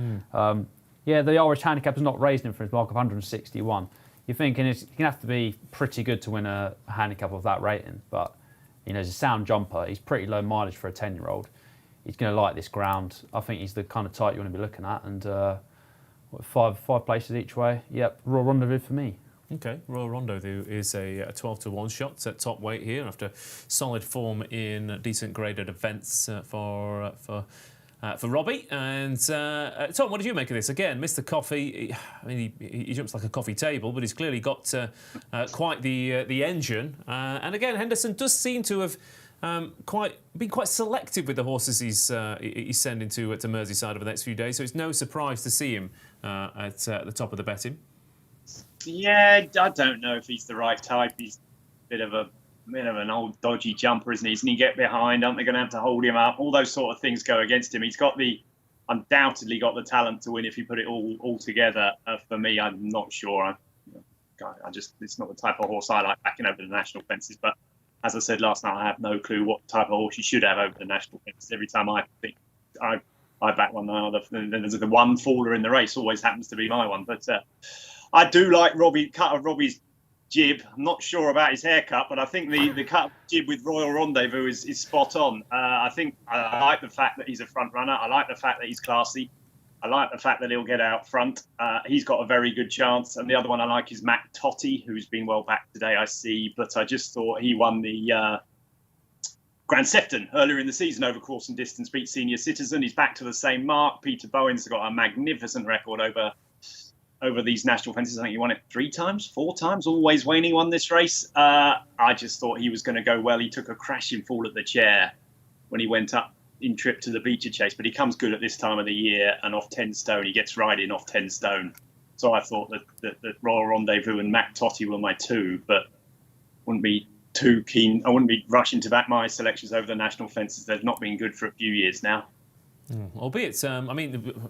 The Irish handicap has not raised him from his mark of 161. You're thinking he's going to have to be pretty good to win a handicap of that rating, but he's a sound jumper. He's pretty low mileage for a 10-year-old. He's going to like this ground. I think he's the kind of type you want to be looking at, and 5 places each way. Yep, Royal Rendezvous for me. Okay, Royal Rendezvous is a 12-1 shot at top weight here after solid form in decent graded events for Robbie. And Tom, what did you make of this? Again, Mr. Coffee, he jumps like a coffee table, but he's clearly got quite the engine. And again, Henderson does seem to have been quite selective with the horses he's sending to Merseyside over the next few days. So it's no surprise to see him at the top of the betting. Yeah, I don't know if he's the right type. He's a bit of an old dodgy jumper, isn't he? Isn't he get behind? Aren't they going to have to hold him up? All those sort of things go against him. He's undoubtedly got the talent to win if you put it all together. For me, I'm not sure. It's not the type of horse I like backing over the national fences. But as I said last night, I have no clue what type of horse you should have over the national fences. Every time I think I back one, there's the one faller in the race always happens to be my one. But I do like Robbie's jib. I'm not sure about his haircut, but I think the cut jib with Royal Rendezvous is spot on. I think I like the fact that he's a front runner. I like the fact that he's classy. I like the fact that he'll get out front. He's got a very good chance. And the other one I like is Mac Totty, who's been well back today, I see. But I just thought he won the Grand Sefton earlier in the season over course and distance, beat Senior Citizen. He's back to the same mark. Peter Bowen's got a magnificent record over these national fences. I think he won it 3 times, 4 times, always when he won this race. I just thought he was going to go well. He took a crashing fall at the chair when he went up in trip to the Beecher Chase, but he comes good at this time of the year, and off 10 stone, he gets right in off 10 stone. So I thought that Royal Rendezvous and Mac Totty were my 2, but wouldn't be too keen. I wouldn't be rushing to back my selections over the national fences. They've not been good for a few years now. Albeit,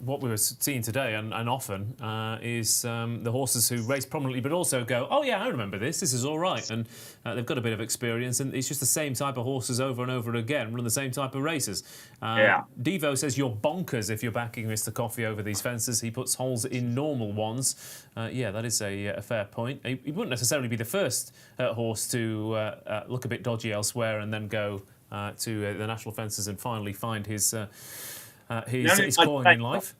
what we were seeing today and often is the horses who race prominently but also go, oh yeah, I remember this is all right. And they've got a bit of experience, and it's just the same type of horses over and over again, run the same type of races. Devo says you're bonkers if you're backing Mr. Coffee over these fences. He puts holes in normal ones. That is a fair point. He wouldn't necessarily be the first horse to look a bit dodgy elsewhere and then go to the national fences and finally find his calling in life.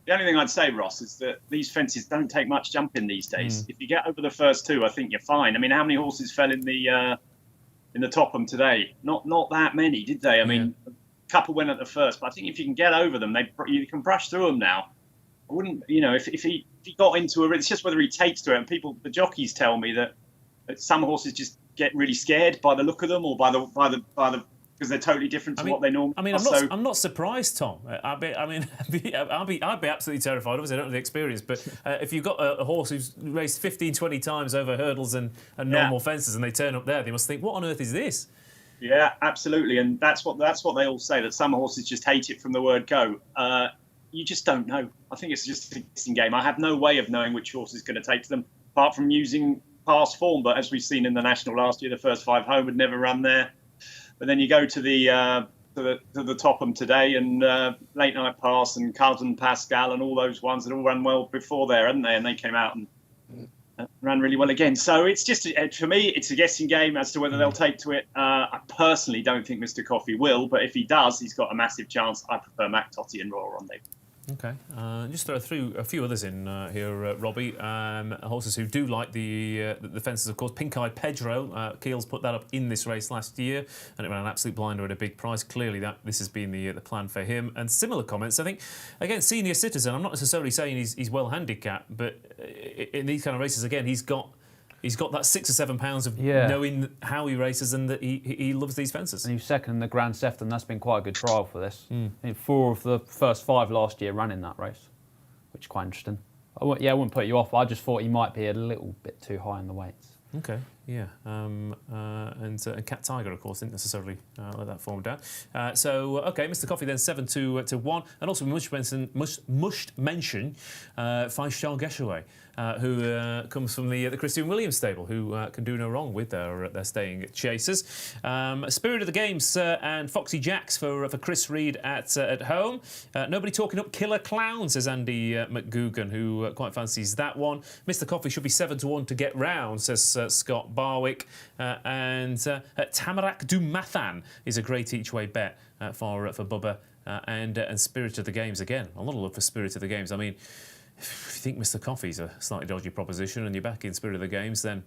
The only thing I'd say, Ross, is that these fences don't take much jumping these days. If you get over the first 2, I think you're fine. I mean, how many horses fell in the Topham today? Not that many, did they? I mean, a couple went at the first, but I think if you can get over them, you can brush through them now. I wouldn't, if he got into it's just whether he takes to it. And the jockeys tell me that some horses just get really scared by the look of them or by the because they're totally different to what they normally. I mean, I'm not surprised, Tom. I'd be absolutely terrified. Obviously, I don't have the experience, but if you've got a horse who's raced 15, 20 times over hurdles and normal fences, and they turn up there, they must think, what on earth is this? Yeah, absolutely, and that's what they all say, that some horses just hate it from the word go. You just don't know. I think it's just a guessing game. I have no way of knowing which horse is going to take to them, apart from using past form. But as we've seen in the National last year, the first 5 home had never run there. But then you go to the Topham today, and Late Night Pass and Carlton Pascal and all those ones that all run well before there, hadn't they? And they came out and ran really well again. So it's just, for me, it's a guessing game as to whether they'll take to it. I personally don't think Mr. Coffee will, but if he does, he's got a massive chance. I prefer Mac Totty and Royal Rondo. Okay, just throw through a few others in here, Robbie. Horses who do like the fences, of course. Pink Eye Pedro, Keel's put that up in this race last year, and it ran an absolute blinder at a big price. Clearly, this has been the plan for him. And similar comments, I think. Again, Senior Citizen. I'm not necessarily saying he's well handicapped, but in these kind of races, again, he's got that 6 or 7 pounds of knowing how he races and that he loves these fences. And he was second in the Grand Sefton. That's been quite a good trial for this. I think 4 of the first 5 last year ran in that race, which is quite interesting. I wouldn't put you off. I just thought he might be a little bit too high in the weights. Okay, yeah. And Cat Tiger, of course, didn't necessarily let that form down. Okay, Mr. Coffee then 7 to 1. And also we must mention 5-Star Geshaway, who comes from the Christian Williams stable, who can do no wrong with their staying chasers. Spirit of the Games and Foxy Jacks for Chris Reed at home. Nobody talking up Killer Clown, says Andy McGugan, who quite fancies that one. Mr. Coffee should be 7 to 1 to get round, says Scott Barwick. And Tamarack Du Mathan is a great each-way bet for Bubba. And Spirit of the Games again. A lot of love for Spirit of the Games. I mean, if you think Mr. Coffee's a slightly dodgy proposition and you're back in Spirit of the Games, then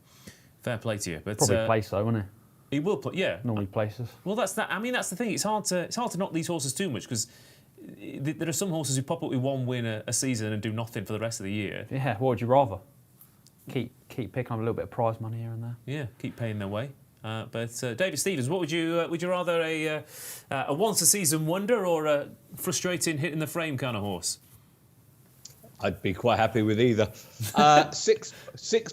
fair play to you. But probably place though, won't he? He will play, yeah. Normally places. Well, that's that. I mean, that's the thing. It's hard to knock these horses too much because there are some horses who pop up with 1 win a season and do nothing for the rest of the year. Yeah. What would you rather? Keep picking up a little bit of prize money here and there. Yeah, keep paying their way. But David Stevens, what would you rather a once a season wonder or a frustrating hit in the frame kind of horse? I'd be quite happy with either. 6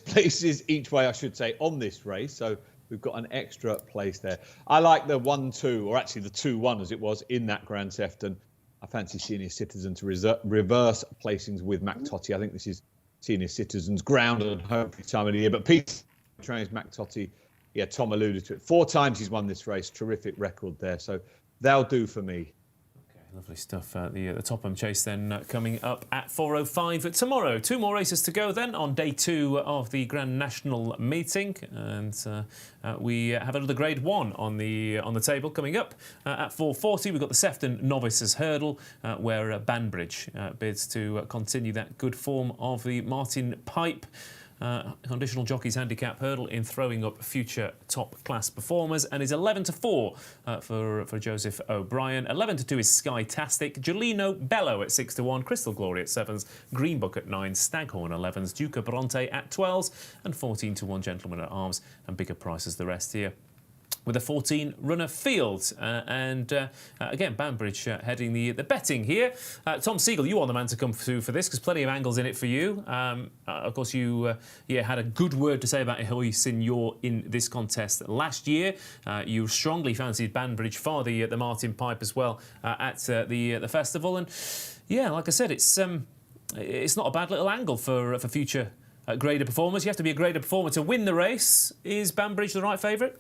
places each way, I should say, on this race. So we've got an extra place there. I like the 1-2, or actually the 2-1 as it was in that Grand Sefton. I fancy Senior Citizen to reverse placings with Mac Totty. I think this is Senior Citizen's ground and home for the time of the year. But Peter trains Mac Totty. Yeah, Tom alluded to it. 4 times he's won this race. Terrific record there. So they'll do for me. Lovely stuff. The Topham Chase then coming up at 4:05 tomorrow. 2 more races to go then on day 2 of the Grand National meeting, and we have another Grade 1 on the table coming up at 4:40. We've got the Sefton Novices Hurdle, where Banbridge bids to continue that good form of the Martin Pipe. Conditional Jockey's Handicap Hurdle in throwing up future top-class performers, and is 11 to 4 for Joseph O'Brien. 11 to 2 is Skytastic. Gelino Bello at 6 to 1. Crystal Glory at 7s. Green Book at 9. Staghorn 11s. Duca Bronte at 12s. And 14 to 1 Gentleman at Arms. And bigger prices the rest here, with a 14-runner field. Again, Banbridge heading the betting here. Tom Segal, you are the man to come through for this, because plenty of angles in it for you. Of course, you had a good word to say about Ehoy Signor in this contest last year. You strongly fancied Banbridge for the Martin Pipe as well at the festival. And yeah, like I said, it's not a bad little angle for future grader performers. You have to be a grader performer to win the race. Is Banbridge the right favourite?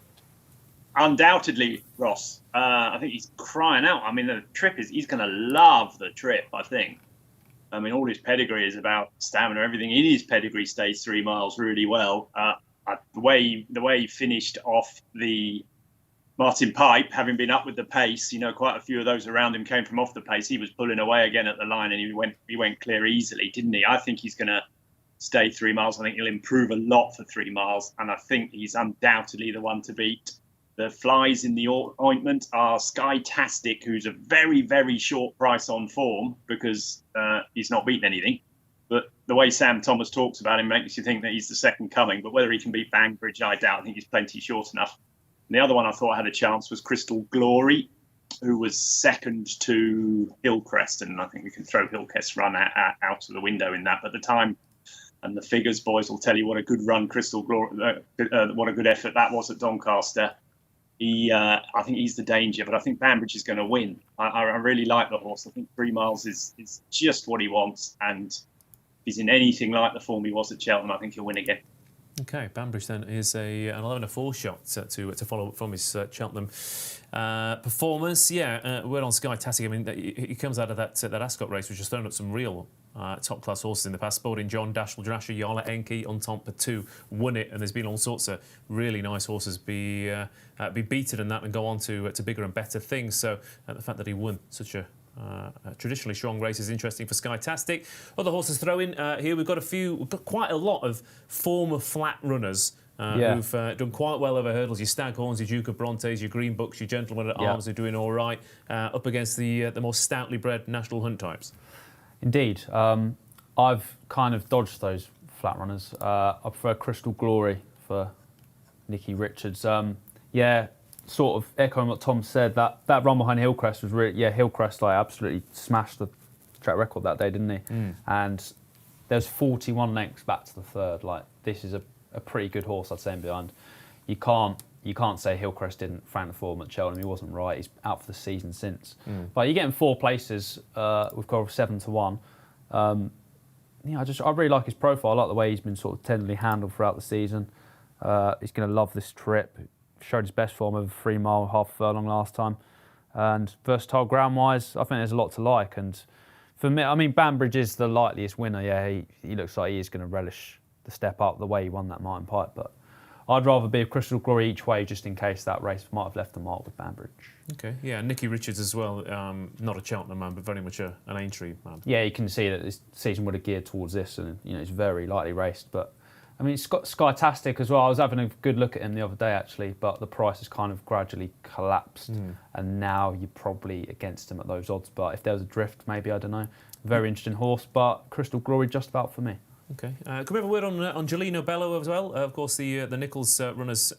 Undoubtedly, Ross. I think he's crying out. I mean, the trip he's going to love the trip, I think. I mean, all his pedigree is about stamina. Everything in his pedigree stays 3 miles really well. The way he finished off the Martin Pipe, having been up with the pace, quite a few of those around him came from off the pace. He was pulling away again at the line, and he went clear easily, didn't he? I think he's going to stay 3 miles. I think he'll improve a lot for 3 miles, and I think he's undoubtedly the one to beat. The flies in the ointment are Skytastic, who's a very, very short price on form because he's not beaten anything. But the way Sam Thomas talks about him makes you think that he's the second coming. But whether he can beat Bangbridge, I doubt. I think he's plenty short enough. And the other one I thought had a chance was Crystal Glory, who was second to Hillcrest. And I think we can throw Hillcrest's run out of the window in that. But the time and the figures, boys, will tell you what a good run Crystal Glory, what a good effort that was at Doncaster. I think he's the danger, but I think Banbridge is going to win. I really like the horse. I think 3 miles is just what he wants, and if he's in anything like the form he was at Cheltenham, I think he'll win again. Okay, Banbridge then is an 11-4 shot to follow up from his Cheltenham performance. Yeah, word on Sky Tastic. I mean, he comes out of that Ascot race, which has thrown up some real top-class horses in the past. Sporting John, Dashel Drasher, Yala Enki, On Tompa 2 won it, and there's been all sorts of really nice horses be beaten in that and go on to bigger and better things. So the fact that he won such a traditionally strong race is interesting for Sky-tastic. Other horses throw in here. We've got quite a lot of former flat runners who've done quite well over hurdles. Your Staghorns, your Duke of Brontes, your Green Books, your Gentlemen at Arms are doing all right up against the more stoutly bred National Hunt types. Indeed. I've kind of dodged those flat runners. I prefer Crystal Glory for Nicky Richards. Sort of echoing what Tom said, that run behind Hillcrest was really, Hillcrest absolutely smashed the track record that day, didn't he? And there's 41 lengths back to the third. This is a pretty good horse, I'd say, in behind. You can't say Hillcrest didn't frank the form at Cheltenham. He wasn't right. He's out for the season since. But you're getting 4 places. We've got 7-1. I really like his profile. I like the way he's been sort of tenderly handled throughout the season. He's going to love this trip. Showed his best form over 3 mile, half furlong last time. And versatile ground-wise, I think there's a lot to like. And for me, I mean, Banbridge is the likeliest winner. Yeah, he looks like he is going to relish the step up the way he won that Martin Pipe. But I'd rather be a Crystal Glory each way, just in case that race might have left a mark with Banbridge. Okay, yeah, Nicky Richards as well, not a Cheltenham man, but very much an Aintree man. Yeah, you can see that this season would have geared towards this, and it's very lightly raced. But I mean, Sky-tastic as well. I was having a good look at him the other day, actually, but the price has kind of gradually collapsed, and now you're probably against him at those odds. But if there was a drift, maybe, I don't know. Very interesting horse, but Crystal Glory just about for me. Okay. Could we have a word on Gelino Bello as well? Of course, the Nichols runners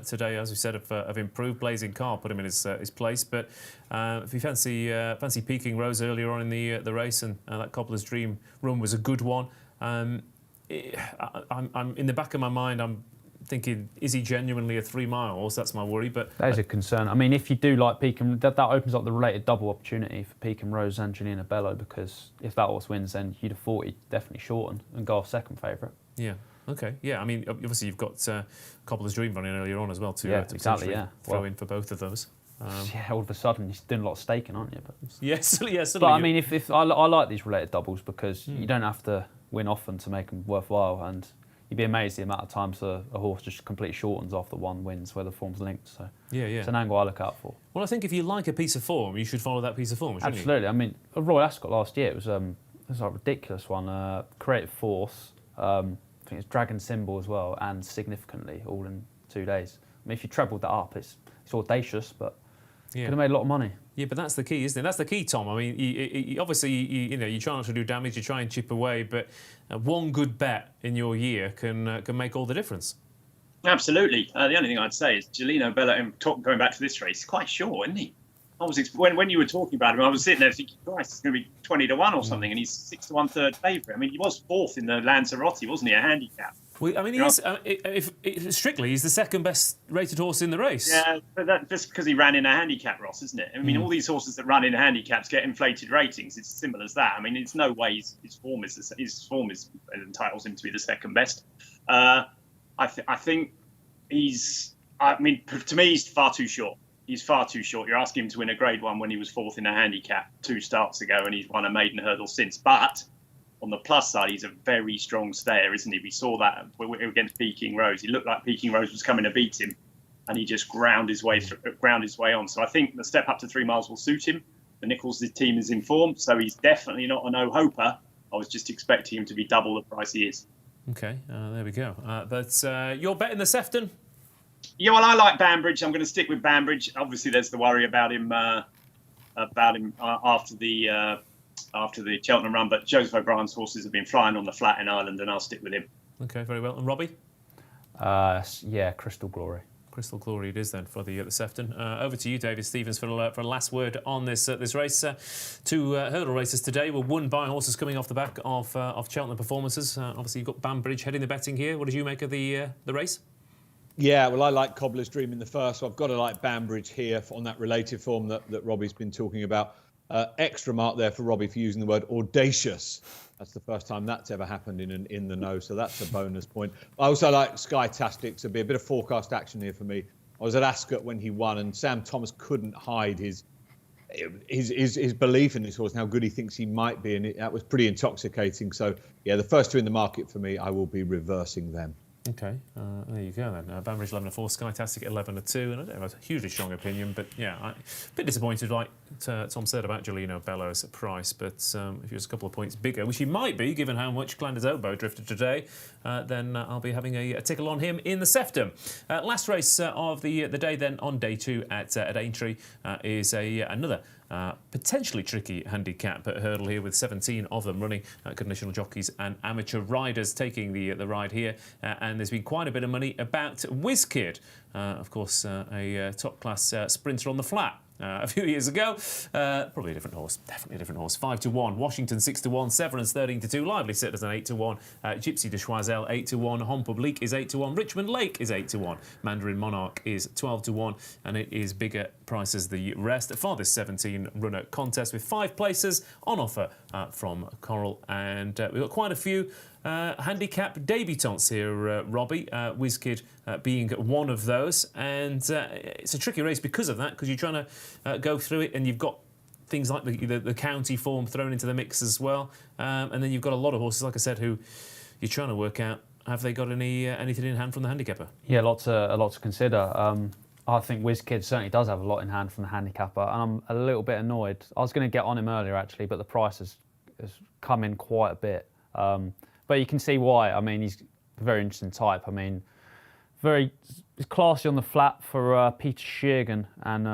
today, as we said, have improved. Blazing Car put him in his place. But if you fancy Peking Rose earlier on in the race, and that Cobbler's Dream run was a good one. I'm in the back of my mind, I'm thinking, is he genuinely a 3 mile horse? That's my worry. But that is a concern. I mean, if you do like Pekin, that opens up the related double opportunity for Pekin Rose and Gelino Bello, because if that horse wins, then you'd have thought he'd definitely shorten and go off second favourite. Yeah. Okay. Yeah. I mean, obviously you've got Cobbler's Dream running earlier on as well to throw in for both of those. All of a sudden you're doing a lot of staking, aren't you? But yes. But I mean, if I like these related doubles because you don't have to win often to make them worthwhile, and you'd be amazed the amount of times a horse just completely shortens after one wins where the form's linked. So it's an angle I look out for. Well, I think if you like a piece of form, you should follow that piece of form, shouldn't you? Absolutely. I mean, Royal Ascot last year, it was a ridiculous one. Creative Force, I think it's Dragon Symbol as well, and Significantly, all in 2 days. I mean, if you trebled that up, it's audacious, but could have made a lot of money. Yeah, but that's the key, isn't it? That's the key, Tom. I mean, obviously, you try not to do damage, you try and chip away, but one good bet in your year can make all the difference. Absolutely. The only thing I'd say is Gelino Bello, going back to this race, he's quite short, isn't he? When you were talking about him, I was sitting there thinking, Christ, it's going to be 20-1 or something, and he's 6-1 third favourite. I mean, he was 4th in the Lanzarote, wasn't he, a handicap? Well, I mean, he is, strictly, he's the second best rated horse in the race. Yeah, but that's just because he ran in a handicap, Ross, isn't it? I mean, all these horses that run in handicaps get inflated ratings. It's as simple as that. I mean, it's no way his form entitles him to be the second best. I think to me, he's far too short. He's far too short. You're asking him to win a Grade 1 when he was 4th in a handicap 2 starts ago, and he's won a maiden hurdle since. But on the plus side, he's a very strong stayer, isn't he? We saw that against Peking Rose. He looked like Peking Rose was coming to beat him, and he just ground his way on. So I think the step up to 3 miles will suit him. The Nichols' team is informed, so he's definitely not a no-hoper. I was just expecting him to be double the price he is. Okay, there we go. But you're betting the Sefton? Yeah, well, I like Banbridge. I'm going to stick with Banbridge. Obviously, there's the worry about him after the after the Cheltenham run. But Joseph O'Brien's horses have been flying on the flat in Ireland, and I'll stick with him. Okay, very well. And Robbie? Yeah, Crystal Glory. Crystal Glory it is then for the Sefton. Over to you, David Stevens, for a last word on this race. Two hurdle races today were won by horses coming off the back of Cheltenham performances. Obviously, you've got Banbridge heading the betting here. What did you make of the race? Yeah, well, I like Cobbler's Dream in the first, so I've got to like Banbridge here on that relative form that Robbie's been talking about. Extra mark there for Robbie for using the word audacious. That's the first time that's ever happened in the know, so that's a bonus point. I also like Skytastic, so be a bit of forecast action here for me. I was at Ascot when he won, and Sam Thomas couldn't hide his belief in this horse and how good he thinks he might be, and that was pretty intoxicating. So, yeah, the first two in the market for me, I will be reversing them. Okay, there you go then. Banbridge 11-4, Skytastic 11-2, and I don't have a hugely strong opinion, but yeah, a bit disappointed, like Tom said, about Jolino Bellows at price, but if he was a couple of points bigger, which he might be, given how much Clanders Oboe drifted today, then I'll be having a tickle on him in the Sefton. Last race of the day then on day 2 at Aintree is another potentially tricky handicap hurdle here, with 17 of them running, conditional jockeys and amateur riders taking the ride here, and there's been quite a bit of money about WizKid, of course, a top-class sprinter on the flat. A few years ago, probably a different horse, definitely a different horse. 5-1, Washington 6-1, Severance 13-2, Lively Citizen 8-1, Gypsy de Choiseul 8-1, Hon Publique is 8-1, Richmond Lake is 8-1, Mandarin Monarch is 12-1, and it is bigger price as the rest for this 17-runner contest, with 5 places on offer from Coral, and we've got quite a few handicap debutants here, Robbie, WizKid being one of those, and it's a tricky race because of that, because you're trying to go through it, and you've got things like the county form thrown into the mix as well, and then you've got a lot of horses, like I said, who you're trying to work out, have they got anything in hand from the handicapper? Yeah, a lot to consider. I think WizKid certainly does have a lot in hand from the handicapper, and I'm a little bit annoyed. I was going to get on him earlier, actually, but the price has come in quite a bit. But you can see why. I mean, he's a very interesting type. I mean, he's classy on the flat for Peter Schiergen and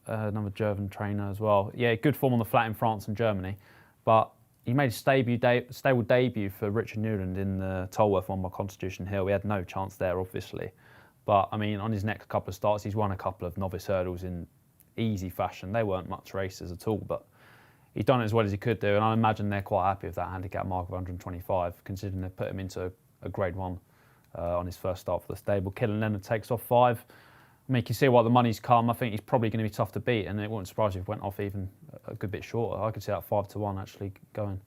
another German trainer as well. Yeah, good form on the flat in France and Germany. But he made a stable debut for Richard Newland in the Tolworth one by Constitution Hill. He had no chance there, obviously. But, I mean, on his next couple of starts, he's won a couple of novice hurdles in easy fashion. They weren't much races at all, but he's done it as well as he could do, and I imagine they're quite happy with that handicap mark of 125, considering they put him into a Grade 1 on his first start for the stable. Killen Leonard takes off 5. I mean, you can see why the money's come. I think he's probably going to be tough to beat, and it wouldn't surprise you if it went off even a good bit shorter. I could see that 5-1 actually going.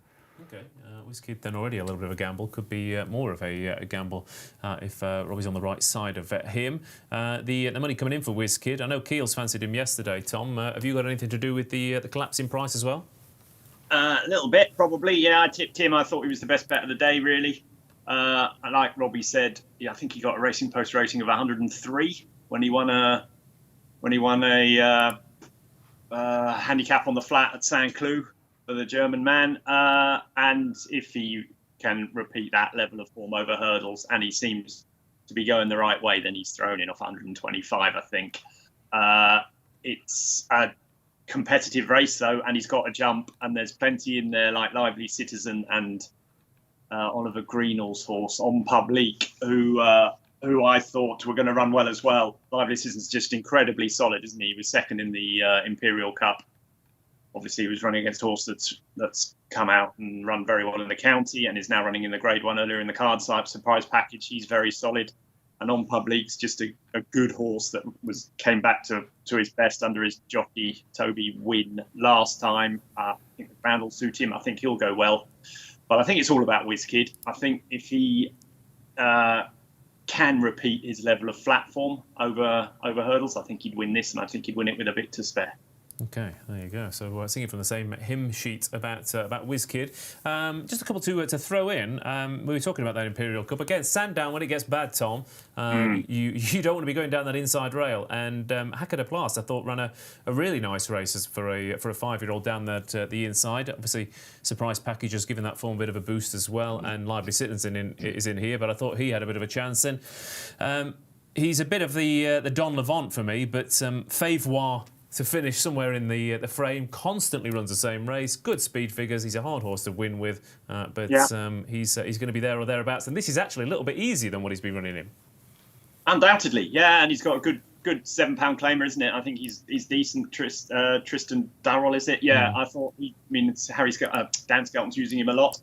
Okay, WizKid then already a little bit of a gamble, could be more of a gamble if Robbie's on the right side of him. The money coming in for WizKid, I know Keels fancied him yesterday, Tom. Have you got anything to do with the collapse in price as well? A little bit, probably. Yeah, I tipped him. I thought he was the best bet of the day, really. And like Robbie said, yeah, I think he got a Racing Post rating of 103 when he won a handicap on the flat at Saint Cloud for the German man. And if he can repeat that level of form over hurdles, and he seems to be going the right way, then he's thrown in off 125, I think. It's a competitive race though, and he's got a jump, and there's plenty in there like Lively Citizen and Oliver Greenall's horse On Publique, who I thought were going to run well as well. Lively Citizen's just incredibly solid, isn't he? He was second in the Imperial Cup. Obviously, he was running against a horse that's come out and run very well in the county, and is now running in the Grade 1 earlier in the card type surprise package. He's very solid. And On Publique's just a good horse that came back to his best under his jockey Toby Wynn last time. I think the ground will suit him. I think he'll go well. But I think it's all about WizKid. I think if he can repeat his level of flat form over hurdles, I think he'd win this, and I think he'd win it with a bit to spare. Okay, there you go. So singing from the same hymn sheet about WizKid. Just a couple to throw in. We were talking about that Imperial Cup. Again, Sandown when it gets bad, Tom. You don't want to be going down that inside rail. And Hacker de Place, I thought, ran a really nice race for a 5-year-old down the inside. Obviously, surprise package has given that form a bit of a boost as well. And Lively Citizen is in here, but I thought he had a bit of a chance. And he's a bit of the Don Levant for me, but Favois to finish somewhere in the frame. Constantly runs the same race. Good speed figures. He's a hard horse to win with, but he's going to be there or thereabouts. And this is actually a little bit easier than what he's been running in. Undoubtedly, yeah, and he's got a good £7 claimer, isn't it? I think he's decent. Tristan Darrell, is it? Yeah, I thought. It's Dan Skelton's using him a lot.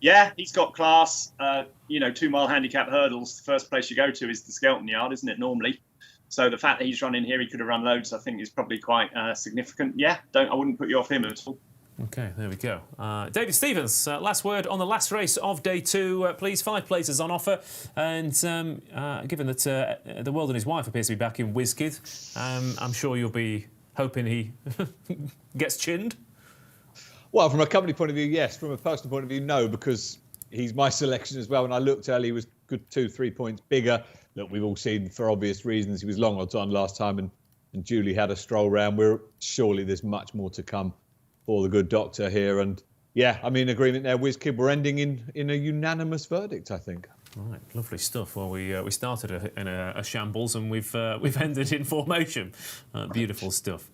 Yeah, he's got class. 2 mile handicap hurdles. The first place you go to is the Skelton Yard, isn't it? Normally. So the fact that he's running here, he could have run loads, I think, is probably quite significant. Yeah, I wouldn't put you off him at all. Okay, there we go. David Stevens, last word on the last race of day 2, please. 5 places on offer. And given that the world and his wife appears to be back in WizKid, I'm sure you'll be hoping he gets chinned. Well, from a company point of view, yes. From a personal point of view, no, because he's my selection as well. When I looked early, he was good 2-3 points bigger. Look, we've all seen, for obvious reasons, he was long odds on last time, and Julie had a stroll round. Surely there's much more to come for the good doctor here. And yeah, I'm in agreement there. WizKid, we're ending in a unanimous verdict, I think. Right, lovely stuff. Well, we started in a shambles and we've ended in formation. Beautiful stuff.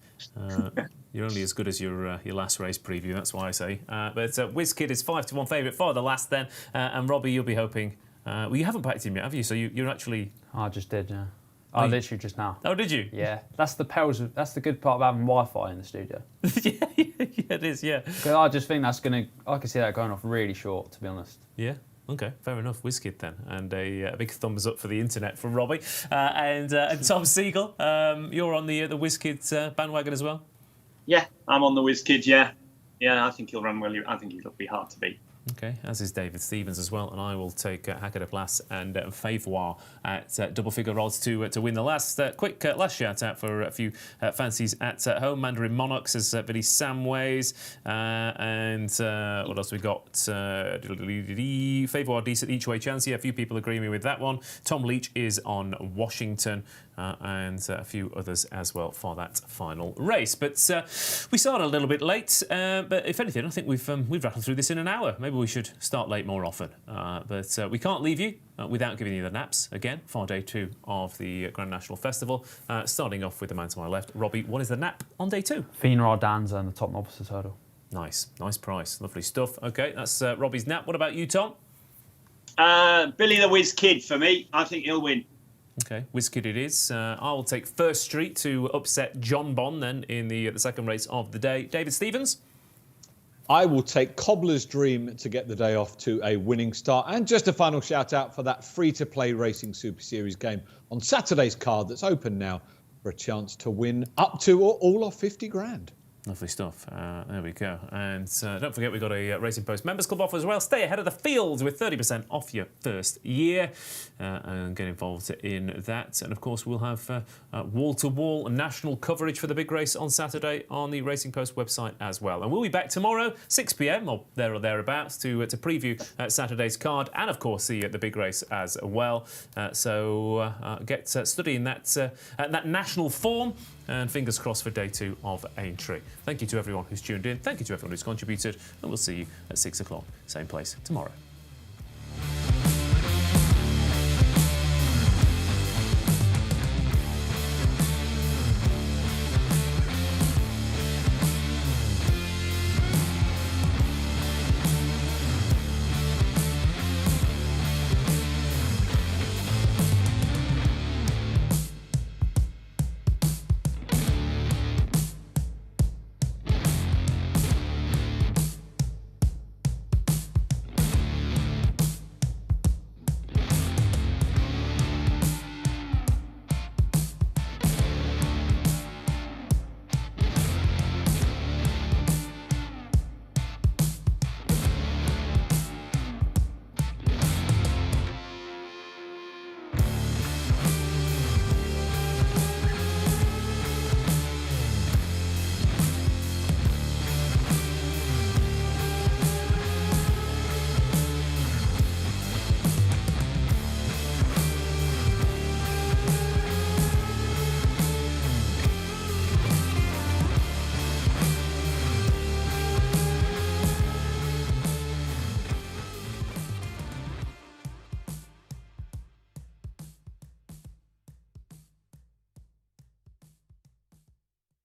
You're only as good as your last race preview. That's why I say. But WizKid is 5-1 favourite for the last then. And Robbie, you'll be hoping. Well, you haven't backed him yet, have you? So you're actually. I just did, yeah. Oh, literally just now. Oh, did you? Yeah, that's the good part of having Wi-Fi in the studio. yeah, it is. Yeah. Because I just think I can see that going off really short, to be honest. Yeah. Okay, fair enough. WizKid then, and a big thumbs up for the internet from Robbie and Tom Segal. You're on the WizKid bandwagon as well. Yeah, I'm on the WizKid. Yeah, I think he'll run well. I think he'll be hard to beat. Okay, as is David Stevens as well, and I will take Hackett of Lass and Favre at double figure odds to win the last. Quick last shout out for a few fancies at home. Mandarin Monarchs as Billy Samways, and what else we got? Favre decent each way chance. Yeah, a few people agree with me with that one. Tom Leach is on Washington. And a few others as well for that final race. But we started a little bit late. But if anything, I think we've rattled through this in an hour. Maybe we should start late more often. But we can't leave you without giving you the naps again for day 2 of the Grand National Festival. Starting off with the man to my left, Robbie. What is the nap on day 2? Vena Ardanza and the top Novices hurdle. Nice price, lovely stuff. Okay, that's Robbie's nap. What about you, Tom? Billy the WizKid for me. I think he'll win. Okay, WizKid it is. I'll take First Street to upset John Bon then in the second race of the day. David Stevens? I will take Cobbler's Dream to get the day off to a winning start. And just a final shout out for that free-to-play Racing Super Series game on Saturday's card that's open now for a chance to win up to or all of 50 grand. Lovely stuff. There we go. And don't forget, we've got a Racing Post Members Club offer as well. Stay ahead of the field with 30% off your first year and get involved in that. And, of course, we'll have wall-to-wall national coverage for the big race on Saturday on the Racing Post website as well. And we'll be back tomorrow, 6 p.m. or there or thereabouts to preview Saturday's card and, of course, the big race as well. So get studying that national form. And fingers crossed for day 2 of Aintree. Thank you to everyone who's tuned in. Thank you to everyone who's contributed. And we'll see you at 6 o'clock, same place tomorrow.